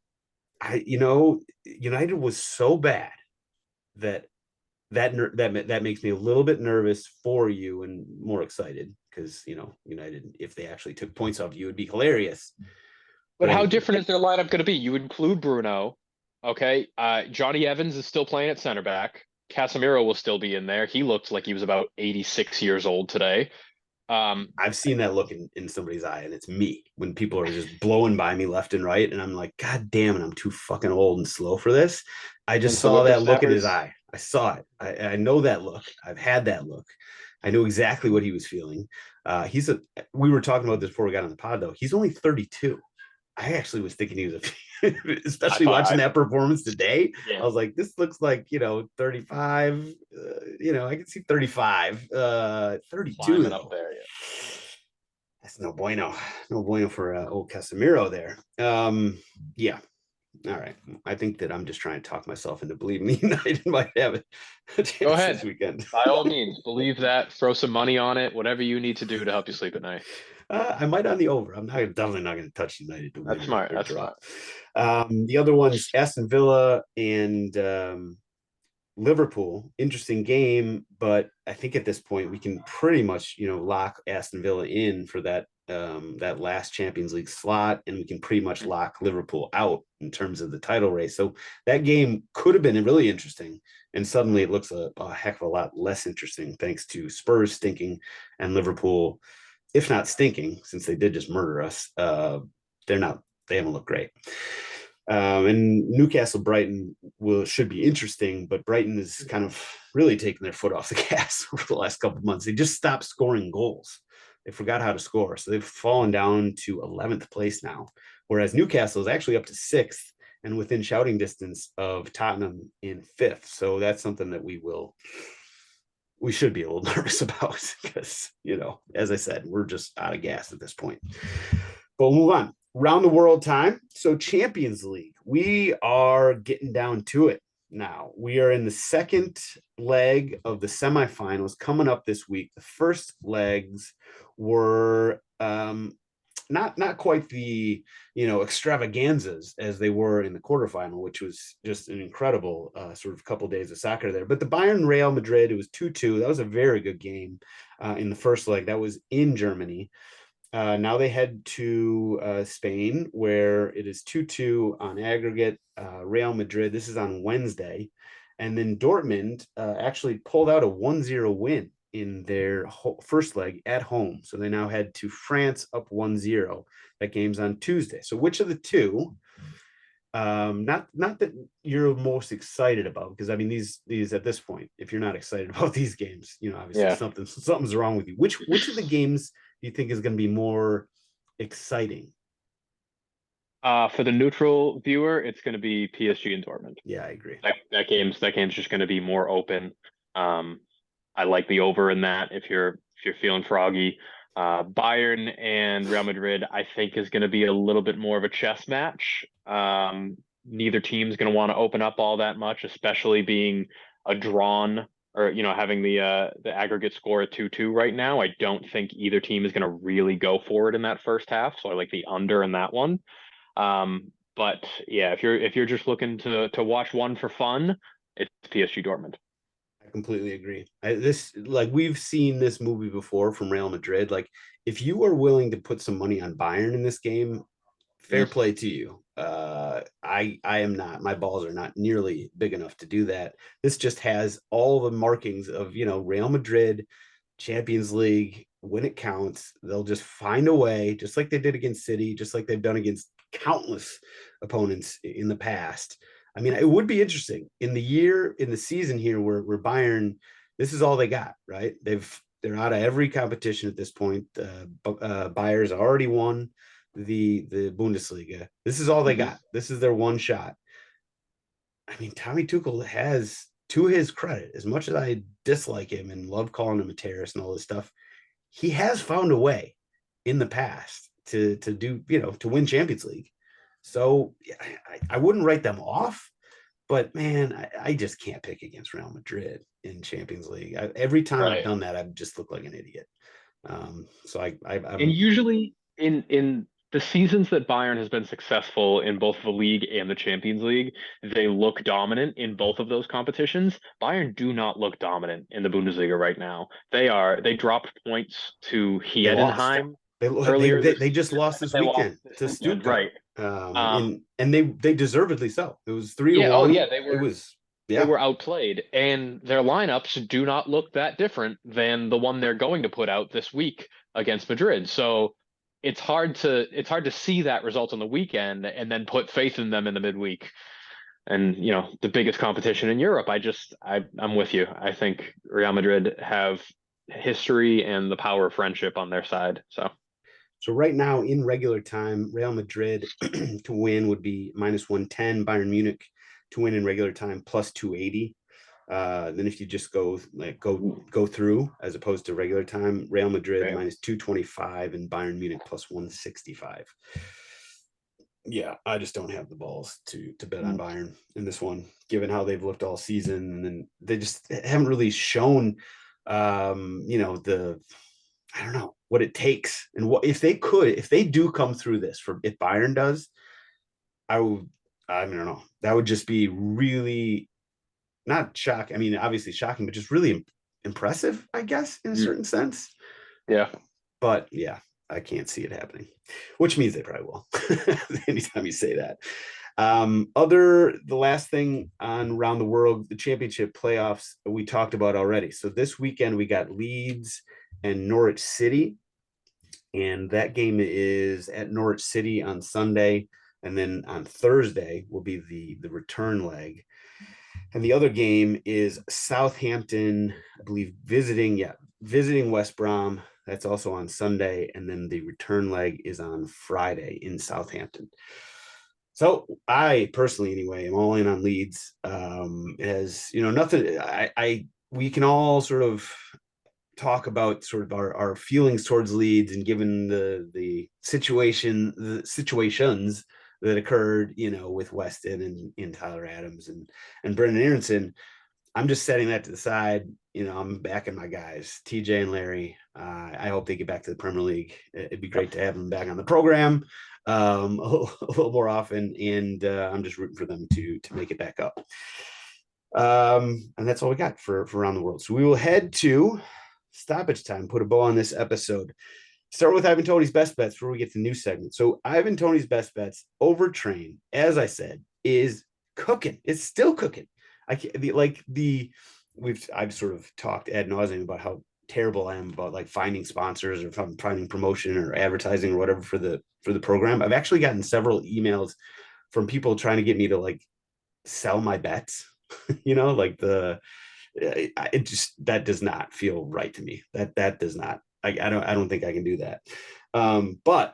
United was so bad that that makes me a little bit nervous for you and more excited because United, if they actually took points off you, it'd be hilarious. But But how anyway, different is their lineup going to be? You include Bruno, okay? Johnny Evans is still playing at center back. Casemiro will still be in there. He looked like he was about 86 years old today. Um, I've seen that look in somebody's eye, and it's me when people are just blowing by me left and right, and I'm like, God damn it, I'm too fucking old and slow for this. I just and the saw that look in his whippersnappers. eye. I saw it. I know that look. I've had that look. I knew exactly what he was feeling. We were talking about this before we got on the pod, though. He's only 32. I actually was thinking he was I especially thought watching I, that performance today. I yeah, was like, this looks like, 35. I can see 35. 32 climbing up though. there. Yeah. That's no bueno. No bueno for old Casemiro there. Yeah. All right. I think that I'm just trying to talk myself into believing the United might have a Go chance this ahead. weekend. By all means, believe that. Throw some money on it. Whatever you need to do to help you sleep at night. I might on the over. I'm definitely not going to touch United to That's win smart. or That's draw. smart. The other ones, Aston Villa and Liverpool. Interesting game, but I think at this point we can pretty much lock Aston Villa in for that last Champions League slot, and we can pretty much lock Liverpool out in terms of the title race. So that game could have been really interesting, and suddenly it looks a heck of a lot less interesting thanks to Spurs stinking and Liverpool, if not stinking, since they did just murder us. They're not. They haven't looked great. And Newcastle Brighton should be interesting, but Brighton is kind of really taking their foot off the gas over the last couple of months. They just stopped scoring goals. They forgot how to score. So they've fallen down to 11th place now, whereas Newcastle is actually up to 6th and within shouting distance of Tottenham in 5th. So that's something that we should be a little nervous about because, as I said, we're just out of gas at this point. But we'll move on. Round the world time. So Champions League, we are getting down to it now. We are in the second leg of the semifinals coming up this week. The first legs were not quite the extravaganzas as they were in the quarterfinal, which was just an incredible sort of couple days of soccer there. But the Bayern Real Madrid, it was 2-2. That was a very good game in the first leg. That was in Germany. Now they head to Spain, where it is 2-2 on aggregate. Real Madrid, this is on Wednesday. And then Dortmund actually pulled out a 1-0 win in their first leg at home. So they now head to France up 1-0. That game's on Tuesday. So which of the two, not that you're most excited about, because I mean these at this point, if you're not excited about these games, obviously something's wrong with you. Which of the games do you think is going to be more exciting? For the neutral viewer, it's going to be PSG and Dortmund. Yeah, I agree. That game's just going to be more open. I like the over in that if you're feeling froggy. Bayern and Real Madrid, I think, is going to be a little bit more of a chess match. Neither team's going to want to open up all that much, especially being a drawn or having the aggregate score at 2-2 right now. I don't think either team is going to really go for it in that first half. So I like the under in that one. But yeah, if you're just looking to watch one for fun, it's PSG Dortmund. I completely agree. We've seen this movie before from Real Madrid. Like, if you are willing to put some money on Bayern in this game, fair play to you. I am not. My balls are not nearly big enough to do that. This just has all the markings of Real Madrid, Champions League. When it counts, they'll just find a way, just like they did against City, just like they've done against countless opponents in the past. I mean, it would be interesting in the season here where Bayern, this is all they got, right? They're out of every competition at this point. Bayern's already won the Bundesliga. This is all they got. This is their one shot. I mean, Tommy Tuchel has, to his credit, as much as I dislike him and love calling him a terrorist and all this stuff, he has found a way in the past to do, to win Champions League. So I wouldn't write them off, but man, I just can't pick against Real Madrid in Champions League. Every time I've done that, I've just looked like an idiot. So I'm usually in the seasons that Bayern has been successful in both the league and the Champions League, they look dominant in both of those competitions. Bayern do not look dominant in the Bundesliga right now. They dropped points to Heidenheim earlier. They just lost this weekend to Stuttgart, right? And they deservedly so. It was 3-1. Oh yeah, they were outplayed, and their lineups do not look that different than the one they're going to put out this week against Madrid. So it's hard to see that result on the weekend and then put faith in them in the midweek. And the biggest competition in Europe, I'm with you. I think Real Madrid have history and the power of friendship on their side. So right now in regular time, Real Madrid to win would be -110. Bayern Munich to win in regular time +280. Then if you just go through as opposed to regular time, Real Madrid -225 and Bayern Munich +165. Yeah, I just don't have the balls to bet on Bayern in this one, given how they've looked all season, and then they just haven't really shown I don't know what it takes, and what if they do come through this, if Bayern does, I don't know, that would just be really not shocking. I mean, obviously shocking, but just really impressive, I guess, in a certain sense. Yeah. But yeah, I can't see it happening, which means they probably will. Anytime you say that. The last thing on around the world, the championship playoffs we talked about already. So this weekend we got Leeds and Norwich City, and that game is at Norwich City on Sunday, and then on Thursday will be the return leg. And the other game is Southampton, I believe, visiting West Brom. That's also on Sunday, and then the return leg is on Friday in Southampton. So I personally, anyway, am all in on Leeds. As you know, nothing. I we can all sort of talk about sort of our feelings towards Leeds, and given the situations that occurred, with Weston and Tyler Adams and Brendan Aronson. I'm just setting that to the side. I'm backing my guys, TJ and Larry. I hope they get back to the Premier League. It'd be great to have them back on the program a little more often, and I'm just rooting for them to make it back up. And that's all we got for around the world. So we will head to stoppage time. Put a bow on this episode. Start with Ivan Toney's best bets before we get to the new segment. So Ivan Toney's best bets, overtrain, as I said, is cooking. It's still cooking. I've sort of talked ad nauseum about how terrible I am about like finding sponsors or finding promotion or advertising or whatever for the program. I've actually gotten several emails from people trying to get me to like sell my bets. Like it just, that does not feel right to me. That does not. I don't think I can do that. But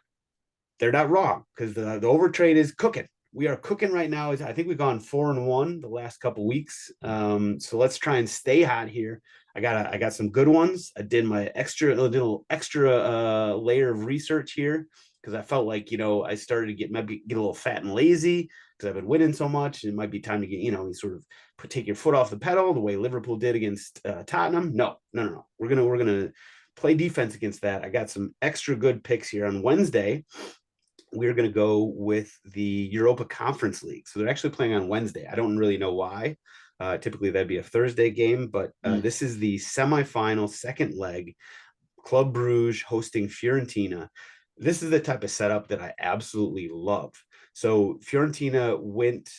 they're not wrong, because the overtrade is cooking. We are cooking right now. I think we've gone 4-1 the last couple weeks. So let's try and stay hot here. I got some good ones. I did my little extra layer of research here, because I felt like I started to get a little fat and lazy, because I've been winning so much. It might be time to get sort of take your foot off the pedal the way Liverpool did against Tottenham. No. We're gonna play defense against that. I got some extra good picks here. On Wednesday, we're going to go with the Europa Conference League. So they're actually playing on Wednesday. I don't really know why. Typically, that'd be a Thursday game, but this is the semifinal second leg. Club Brugge hosting Fiorentina. This is the type of setup that I absolutely love. So Fiorentina went,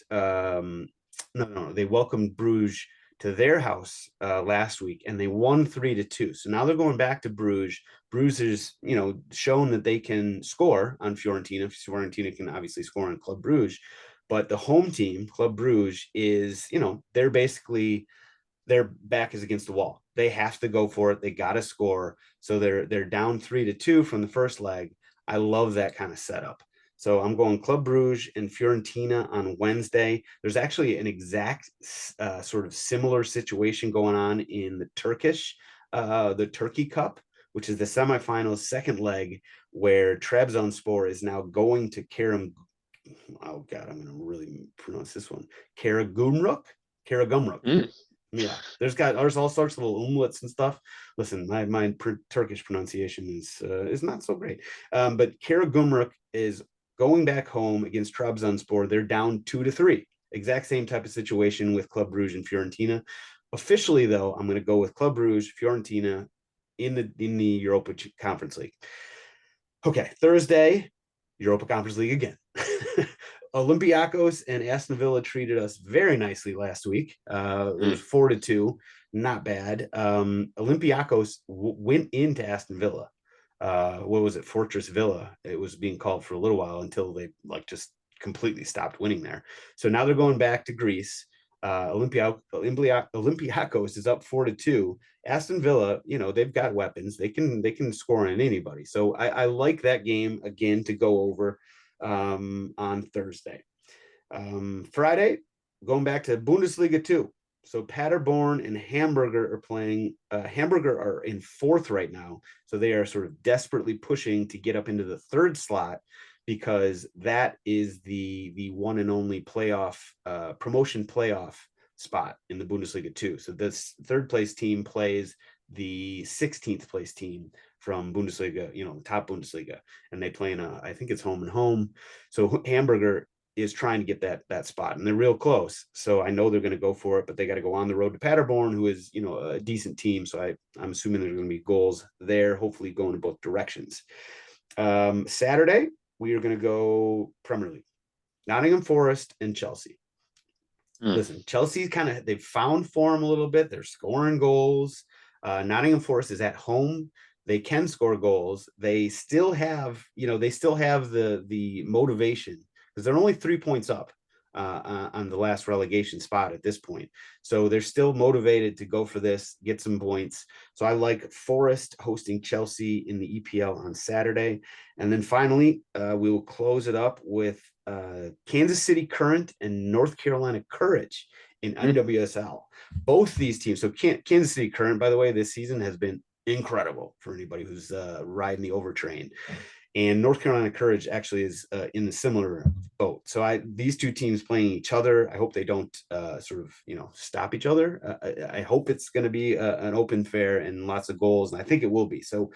they welcomed Bruges to their house last week, and they won 3-2. So now they're going back to Bruges. Bruges has, shown that they can score on Fiorentina. Fiorentina can obviously score on Club Bruges, but the home team, Club Bruges, is, they're basically, their back is against the wall. They have to go for it. They got to score. So they're down 3-2 from the first leg. I love that kind of setup. So I'm going Club Brugge and Fiorentina on Wednesday. There's actually an exact sort of similar situation going on in the Turkey Cup, which is the semifinals second leg, where Trabzonspor is now going to Kerem. Oh God, I'm going to really pronounce this one. Karagumruk. Yeah, there's all sorts of little umlets and stuff. Listen, my Turkish pronunciation is not so great. But Karagumruk is going back home against Trabzonspor. They're down 2-3. Exact same type of situation with Club Brugge and Fiorentina. Officially, though, I'm going to go with Club Brugge, Fiorentina in the Europa Conference League. Okay, Thursday, Europa Conference League again. Olympiacos and Aston Villa treated us very nicely last week. It was 4-2, not bad. Olympiacos went into Aston Villa. What was it? Fortress Villa. It was being called for a little while until they just completely stopped winning there. So now they're going back to Greece. Olympiacos is up 4-2. Aston Villa, they've got weapons. They can score on anybody. So I like that game again to go over on Thursday. Friday, going back to Bundesliga 2. So Paderborn and Hamburger are playing. Hamburger are in fourth right now. So they are sort of desperately pushing to get up into the third slot, because that is the one and only promotion playoff spot in the Bundesliga 2. So this third place team plays the 16th place team from Bundesliga, the top Bundesliga, and they play in I think it's home and home. So Hamburger is trying to get that spot, and they're real close. So I know they're going to go for it, but they got to go on the road to Paderborn, who is, a decent team. So I'm assuming there's going to be goals there, hopefully going in both directions. Saturday, we are going to go Premier League, Nottingham Forest and Chelsea. Listen, Chelsea's they've found form a little bit. They're scoring goals. Nottingham Forest is at home. They can score goals. They still have, the motivation, because they're only 3 points up on the last relegation spot at this point. So they're still motivated to go for this, get some points. So I like Forest hosting Chelsea in the EPL on Saturday. And then finally, we will close it up with Kansas City Current and North Carolina Courage in NWSL. Both these teams. So Kansas City Current, by the way, this season has been incredible for anybody who's riding the overtrain. And North Carolina Courage actually is in the similar boat. So these two teams playing each other. I hope they don't sort of stop each other. I hope it's going to be an open fair and lots of goals, and I think it will be. So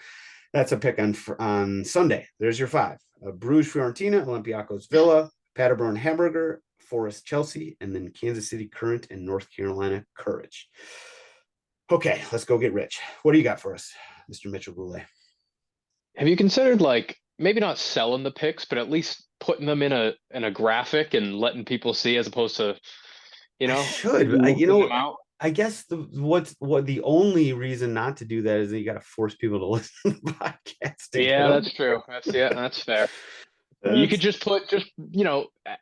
that's a pick on Sunday. There's your 5: Bruges Fiorentina, Olympiacos Villa, Paderborn Hamburger, Forest Chelsea, and then Kansas City Current and North Carolina Courage. Okay, let's go get rich. What do you got for us, Mr. Mitchell Goulet? Have you considered like maybe not selling the picks, but at least putting them in a graphic and letting people see as opposed to, I should. them out? I guess what the only reason not to do that is that you got to force people to listen to the podcast. Yeah, that's true. That's fair. You could just put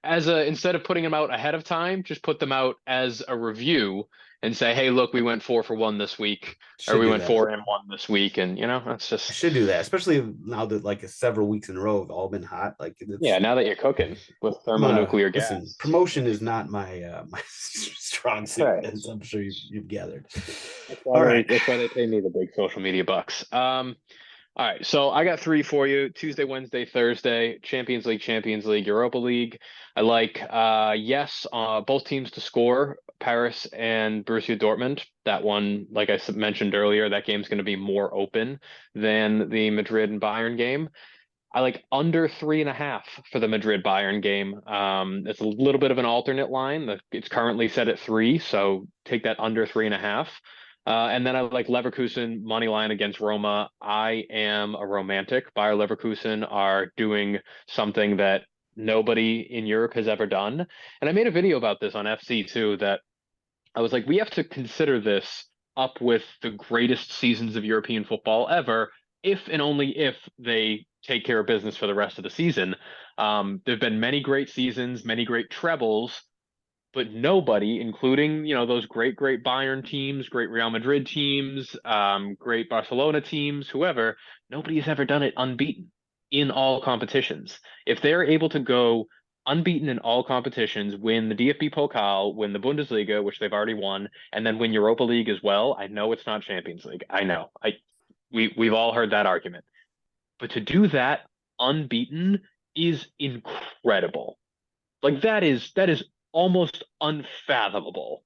instead of putting them out ahead of time, just put them out as a review and say, hey, look, we went 4-for-1 this week, or we went 4-1 this week, and that's just I should do that, especially now that like several weeks in a row have all been hot. Like now that you're cooking with thermonuclear gas. Listen, promotion is not my my strong suit, right, as I'm sure you've gathered. All right, that's why they pay me the big social media bucks. All right, so I got 3 for you: Tuesday, Wednesday, Thursday. Champions League, Europa League. I like both teams to score, Paris and Borussia Dortmund. That one, like I mentioned earlier, that game's going to be more open than the Madrid and Bayern game. I like under 3.5 for the Madrid Bayern game. It's a little bit of an alternate line. It's currently set at 3, so take that under 3.5. And then I like Leverkusen money line against Roma. I am a romantic. Bayer Leverkusen are doing something that nobody in Europe has ever done. And I made a video about this on FC too, that I was like, we have to consider this up with the greatest seasons of European football ever, if and only if they take care of business for the rest of the season. There've been many great seasons, many great trebles, but nobody, including those great Bayern teams, great Real Madrid teams, great Barcelona teams, whoever, nobody has ever done it unbeaten in all competitions. If they're able to go unbeaten in all competitions, win the DFB Pokal, win the Bundesliga, which they've already won, and then win Europa League as well, I know it's not Champions League. I know. We've all heard that argument. But to do that unbeaten is incredible. Like that is almost unfathomable.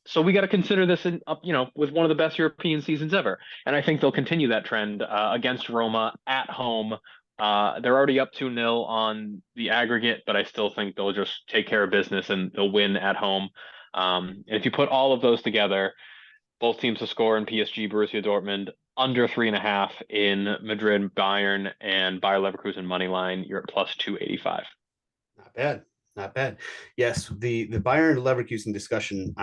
So we got to consider this with one of the best European seasons ever. And I think they'll continue that trend against Roma at home. They're already up 2-0 on the aggregate, but I still think they'll just take care of business and they'll win at home. And if you put all of those together, both teams to score in PSG, Borussia Dortmund, under 3.5 in Madrid, Bayern, and Bayer Leverkusen money line, you're at plus 285. Not bad. Not bad. Yes, the Bayern Leverkusen discussion.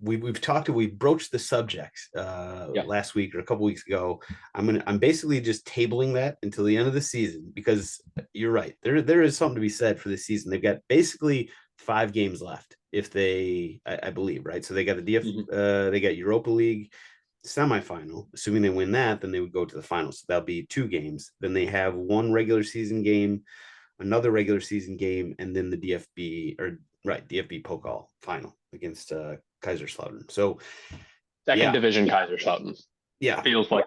We've broached the subject last week or a couple weeks ago. I'm basically just tabling that until the end of the season, because you're right. There is something to be said for this season. They've got basically 5 games left, if I believe, right. So they got they got Europa League semifinal. Assuming they win that, then they would go to the finals. So that'll be 2 games. Then they have 1 regular season game, another regular season game, and then the DFB Pokal final against Kaiserslautern. So second division Kaiserslautern. Yeah, feels like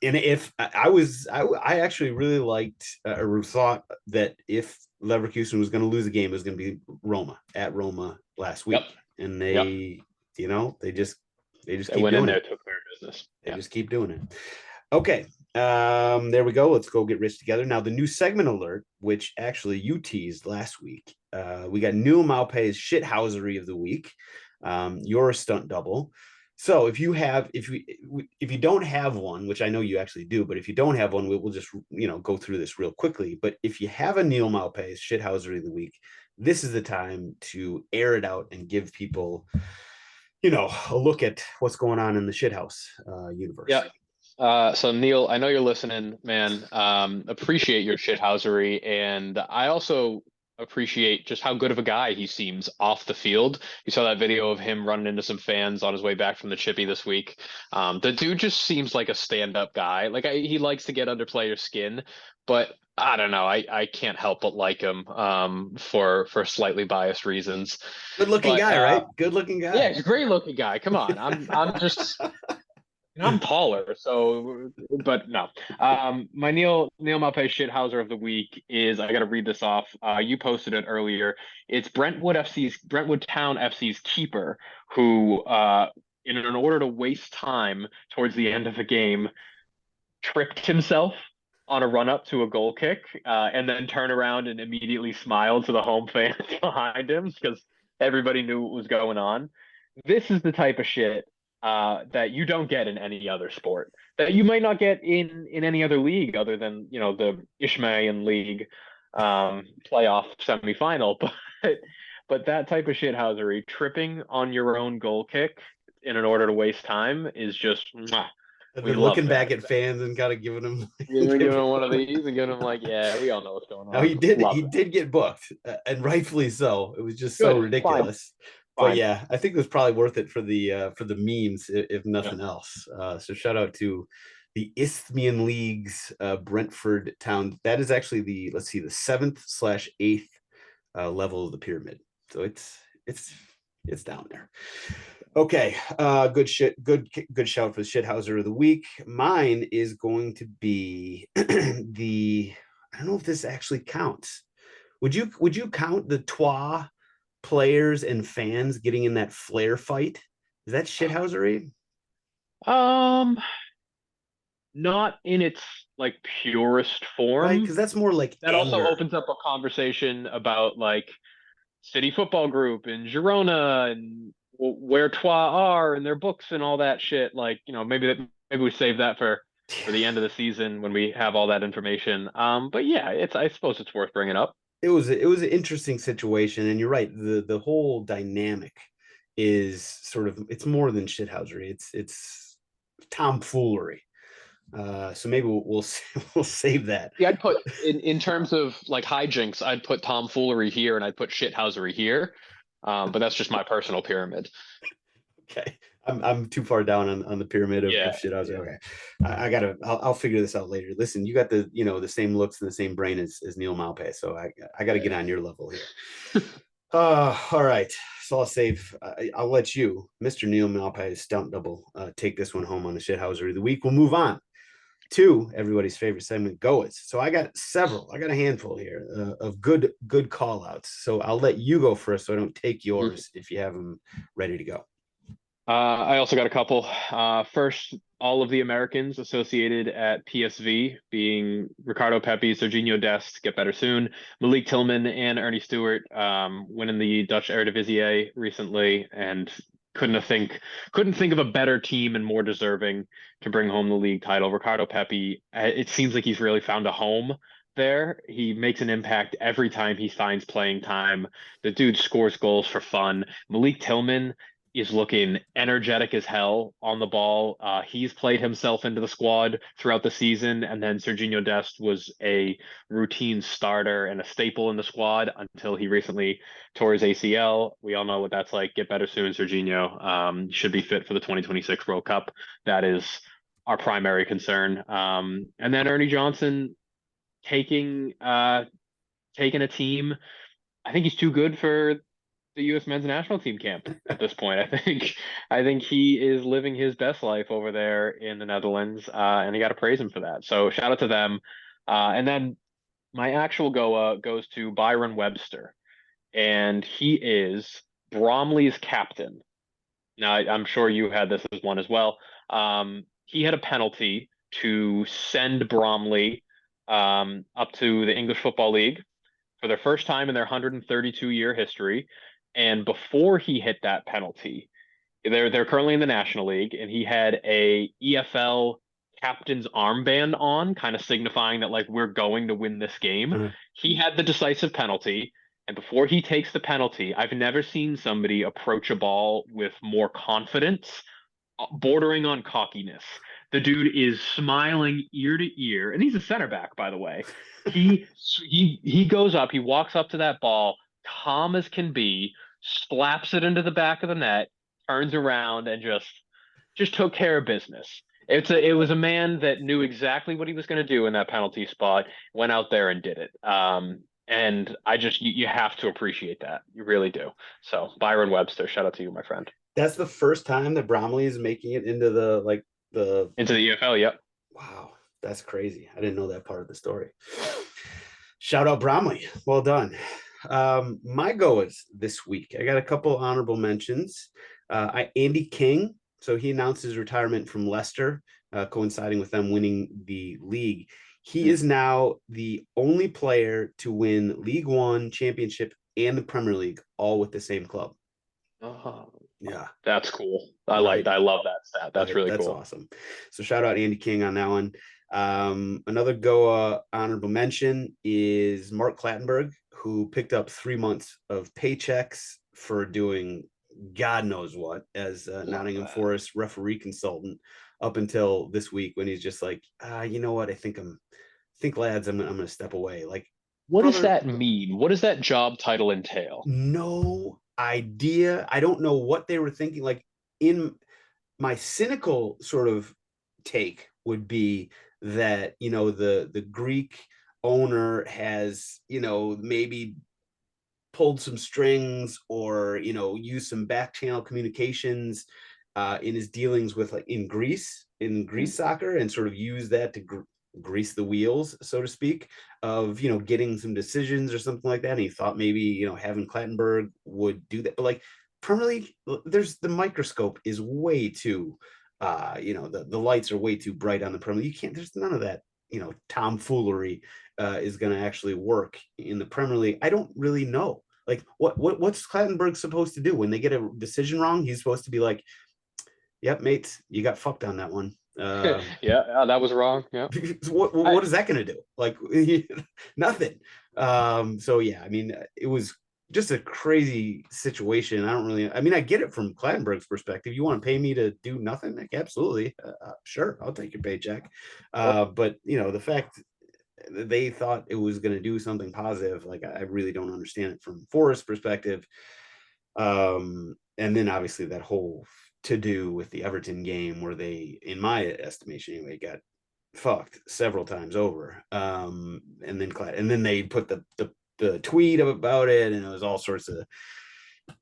And if I actually really liked or thought that if Leverkusen was going to lose a game, it was going to be at Roma last week, and they just keep went doing in there, it. took their business. They just keep doing it. Okay. There we go. Let's go get rich together. Now, the new segment alert, which actually you teased last week. We got Neal Maupay's shithousery of the week. Your stunt double. So if you don't have one, which I know you actually do, but if you don't have one, we'll just go through this real quickly. But if you have a Neal Maupay's shithousery of the week, this is the time to air it out and give people a look at what's going on in the shithouse universe. Yeah. So Neal, I know you're listening, man. Appreciate your shithousery, and I also appreciate just how good of a guy he seems off the field. You saw that video of him running into some fans on his way back from the chippy this week. The dude just seems like a stand-up guy. Like he likes to get under players' skin, but I don't know. I can't help but like him for slightly biased reasons. Good looking But guy, right? Good looking yeah, guy. he's a great looking guy. Come on. I'm just I'm taller, so but no. My Neal Maupay shithouser of the week is, I got to read this off. You posted it earlier. It's Brentwood Town FC's keeper who, in an order to waste time towards the end of the game, tripped himself on a run up to a goal kick, and then turned around and immediately smiled to the home fans behind him because everybody knew what was going on. This is the type of shit that you don't get in any other sport, that you might not get in any other league other than, you know, the Ishmaelian League playoff semifinal. But that type of shithousery, tripping on your own goal kick in an order to waste time, is just mwah, And we then love looking back that. at fans and kind of giving them We're giving giving him one of them. these and giving him like, yeah, we all know what's going Now on. he Love that. did get booked, and rightfully so. It was just so Good, fine, ridiculous. But fine. yeah, I think it was probably worth it for the memes, if Yeah. nothing else. So shout out to the Isthmian League's Brentford Town. That is actually the, let's see, the seventh/eighth level of the pyramid. So it's down there. Okay, good shit. Good shout for the shithouser of the week. Mine is going to be the. I don't know if this actually counts. Would you count the Twa players and fans getting in that flare fight? Is that shithousery? Um, Not in its like purest Right? form. Because that's more like That also anger. opens up a conversation about like City Football Group and Girona and where Trois are and their books and all that shit. Like, you know, maybe we save that for the end of the season when we have all that information. But yeah, it's I suppose it's worth bringing up. It was an interesting situation, and you're right. The whole dynamic is sort of, it's more than shithousery. It's tomfoolery. So maybe we'll we'll save that. Yeah, I'd put in terms of like hijinks, I'd put tomfoolery here and I'd put shithousery here. But that's just my personal pyramid. Okay. I'm too far down on the pyramid of Yeah, shit. I was like, yeah. okay. I'll figure this out later. Listen, you got the same looks and the same brain as Neal Maupay, so I got to get Yeah. on your level here. All right. So I'll save. I'll let you, Mr. Neal Maupay, Stomp Double, take this one home on the shithouser of the week. We'll move on to everybody's favorite segment, GOAWs. So I got several. I got a handful here of good call outs. So I'll let you go first, so I don't take Mhm. yours if you have them ready to go. I also got a couple. First, all of the Americans associated at PSV, being Ricardo Pepi, Serginho Dest, get better soon, Malik Tillman, and Ernie Stewart, winning the Dutch Eredivisie recently, and couldn't think of a better team and more deserving to bring home the league title. Ricardo Pepi, it seems like he's really found a home there. He makes an impact every time he finds playing time. The dude scores goals for fun. Malik Tillman is looking energetic as hell on the ball. He's played himself into the squad throughout the season, and then Serginho Dest was a routine starter and a staple in the squad until he recently tore his ACL. We all know what that's like. Get better soon, Serginho. Should be fit for the 2026 World Cup. That is our primary concern. And then Ernie Johnson taking taking a team. I think he's too good for the U.S. men's national team camp at this point. I think he is living his best life over there in the Netherlands, and you got to praise him for that. So shout out to them. And then my actual Goa goes to Byron Webster, and he is Bromley's captain. Now I'm sure you had this as one as well. He had a penalty to send Bromley up to the English Football League for their first time in their 132-year history. And before he hit that penalty, they're currently in the National League, and he had a EFL captain's armband on, kind of signifying that like we're going to win this game. Uh, He had the decisive penalty, and before he takes the penalty, I've never seen somebody approach a ball with more confidence, bordering on cockiness. The dude is smiling ear to ear, and he's a center back, by the way. He goes up, he walks up to that ball, calm as can be, slaps it into the back of the net, turns around, and just took care of business. It was a man that knew exactly what he was going to do in that penalty spot, went out there and did it. And you have to appreciate that. You really do. So Byron Webster, shout out to you, my friend. That's the first time that Bromley is making it into the Into the EFL, yep. wow, that's crazy. I didn't know that part of the story. Shout out Bromley. Well done. My GOAWs this week. I got a couple honorable mentions. Andy King. So he announced his retirement from Leicester, coinciding with them winning the league. He is now the only player to win League One, Championship, and the Premier League, all with the same club. Oh, Yeah, that's cool. I love that stat. That's right. really That's cool. Awesome. So shout out Andy King on that one. Another GOA honorable mention is Mark Clattenburg, who picked up 3 months of paychecks for doing God knows what as Nottingham Forest referee consultant up until this week when he's just like, you know what? I think lads, I'm going to step away. Like, What does brother, that mean? What does that job title entail? no idea. I don't know what they were thinking. Like, in my cynical sort of take would be that, the Greek owner has, maybe pulled some strings or, used some back channel communications in his dealings with in Greece soccer, and sort of use that to grease the wheels, so to speak, of, getting some decisions or something like that. And he thought maybe, having Clattenburg would do that. But like Premier League, there's the microscope is way too, the lights are way too bright on the Premier League. You can't, there's none of that, tomfoolery is going to actually work in the Premier League. I don't really know. Like, what's Clattenburg supposed to do when they get a decision wrong? He's supposed to be like, "Yep, mate, you got fucked on that one." Yeah, that was wrong. Yeah. What is that going to do? Like, nothing. So yeah, I mean, it was just a crazy situation. I don't really. I mean, I get it from Clattenburg's perspective. You want to pay me to do nothing? Like, absolutely, sure, I'll take your paycheck. But the fact they thought it was going to do something positive, like, I really don't understand it from Forrest's perspective. And then obviously that whole to do with the Everton game where they, in my estimation anyway, got fucked several times over. And then they put the tweet about it, and it was all sorts of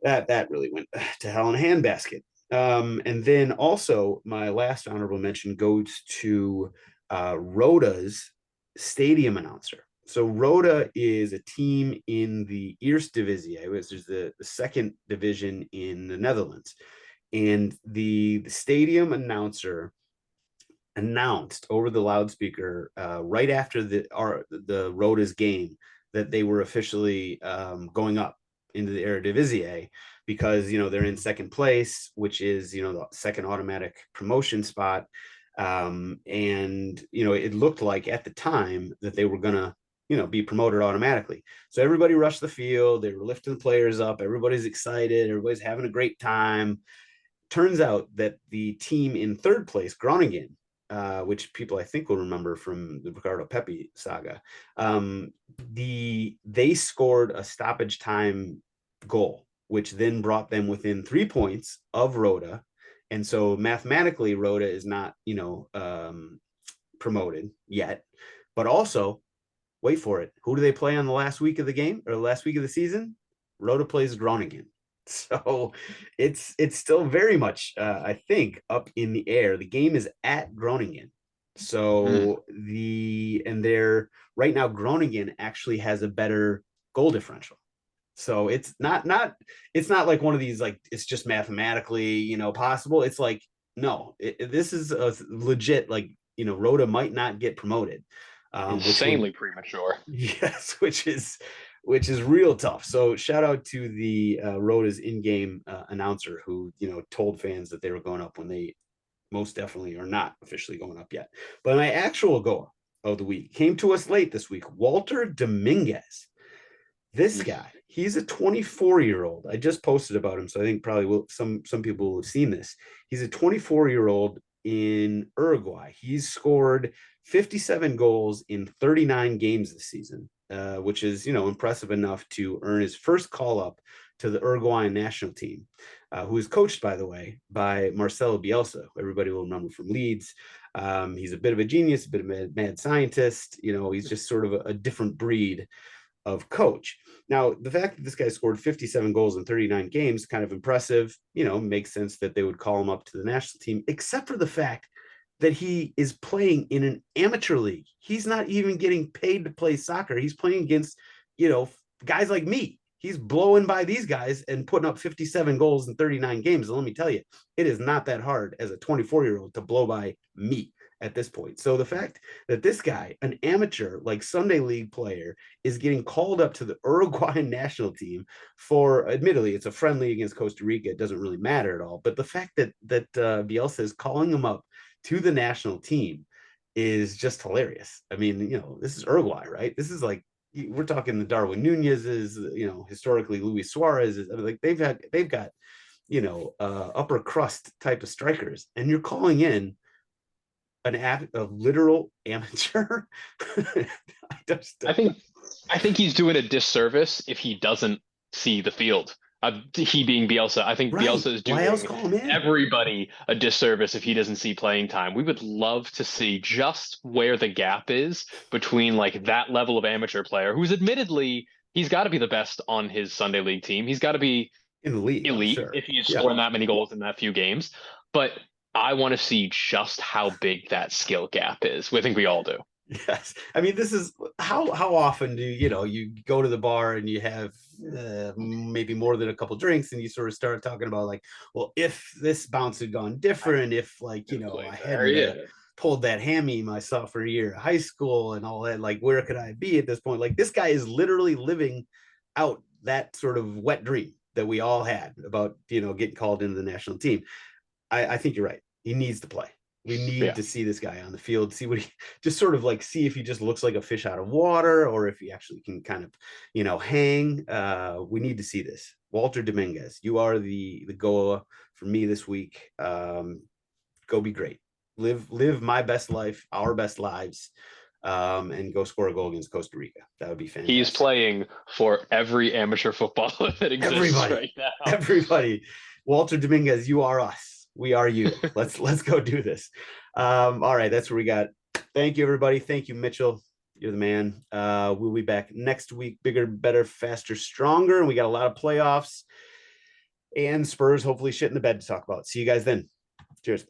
that really went to hell in a handbasket. And then also my last honorable mention goes to Rhoda's stadium announcer. So Roda is a team in the Eerste which is the second division in the Netherlands. And the stadium announcer announced over the loudspeaker right after the Roda's game that they were officially going up into the Eredivisie, because they're in second place, which is the second automatic promotion spot. And it looked like at the time that they were gonna be promoted automatically. So everybody rushed the field, they were lifting the players up, everybody's excited, everybody's having a great time. Turns out that the team in third place, Groningen, which people I think will remember from the Ricardo Pepi saga, they scored a stoppage time goal, which then brought them within 3 points of Rhoda. And so mathematically, Rhoda is not, promoted yet. But also, wait for it, who do they play on the last week of the game, or the last week of the season? Rhoda plays Groningen. So it's still very much, I think, up in the air. The game is at Groningen. So they're right now, Groningen actually has a better goal differential. So it's not like one of these, like, it's just mathematically, possible. It's like, no, this is a legit, like, Rhoda might not get promoted. Insanely premature. Yes, which is real tough. So shout out to the Rhoda's in-game announcer who told fans that they were going up when they most definitely are not officially going up yet. But my actual goal of the week came to us late this week. Walter Dominguez. This guy, he's a 24-year-old. I just posted about him, so I think probably some people will have seen this. He's a 24-year-old in Uruguay. He's scored 57 goals in 39 games this season, which is, impressive enough to earn his first call up to the Uruguayan national team, who is coached, by the way, by Marcelo Bielsa. Everybody will remember from Leeds. He's a bit of a genius, a bit of a mad scientist. He's just sort of a different breed of coach. Now, the fact that this guy scored 57 goals in 39 games, kind of impressive, makes sense that they would call him up to the national team, except for the fact that he is playing in an amateur league. He's not even getting paid to play soccer. He's playing against, guys like me. He's blowing by these guys and putting up 57 goals in 39 games. And let me tell you, it is not that hard as a 24-year-old to blow by me at this point. So the fact that this guy, an amateur, like Sunday league player, is getting called up to the Uruguayan national team for, admittedly, it's a friendly against Costa Rica. It doesn't really matter at all. But the fact that Bielsa is calling him up to the national team is just hilarious. I mean, this is Uruguay, right? This is like, we're talking the Darwin Nunez's, historically Luis Suarez is, like they've got, upper crust type of strikers, and you're calling in a literal amateur. I think he's doing a disservice if he doesn't see the field. He being Bielsa, I think right. Bielsa is doing everybody a disservice if he doesn't see playing time. We would love to see just where the gap is between like that level of amateur player, who's admittedly he's got to be the best on his Sunday league team. He's got to be in the league, elite sure, if he's scoring that many goals in that few games. But I want to see just how big that skill gap is. I think we all do. Yes, I mean, this is how often do you go to the bar and you have maybe more than a couple drinks and you sort of start talking about like, well, if this bounce had gone different, if like I hadn't pulled that hammy my sophomore year of high school and all that, like where could I be at this point? Like this guy is literally living out that sort of wet dream that we all had about getting called into the national team. I think you're right. He needs to play. We need to see this guy on the field, see what he just sort of like see if he just looks like a fish out of water or if he actually can kind of, hang. We need to see this. Walter Dominguez, you are the GOA for me this week. Go be great. Live my best life, our best lives, and go score a goal against Costa Rica. That would be fantastic. He's playing for every amateur footballer that exists right now. Everybody. Walter Dominguez, you are us. We are you. Let's go do this. All right, that's what we got. Thank you, everybody. Thank you, Mitchell. You're the man. We'll be back next week, bigger, better, faster, stronger. And we got a lot of playoffs and Spurs, hopefully shit in the bed to talk about. See you guys then. Cheers.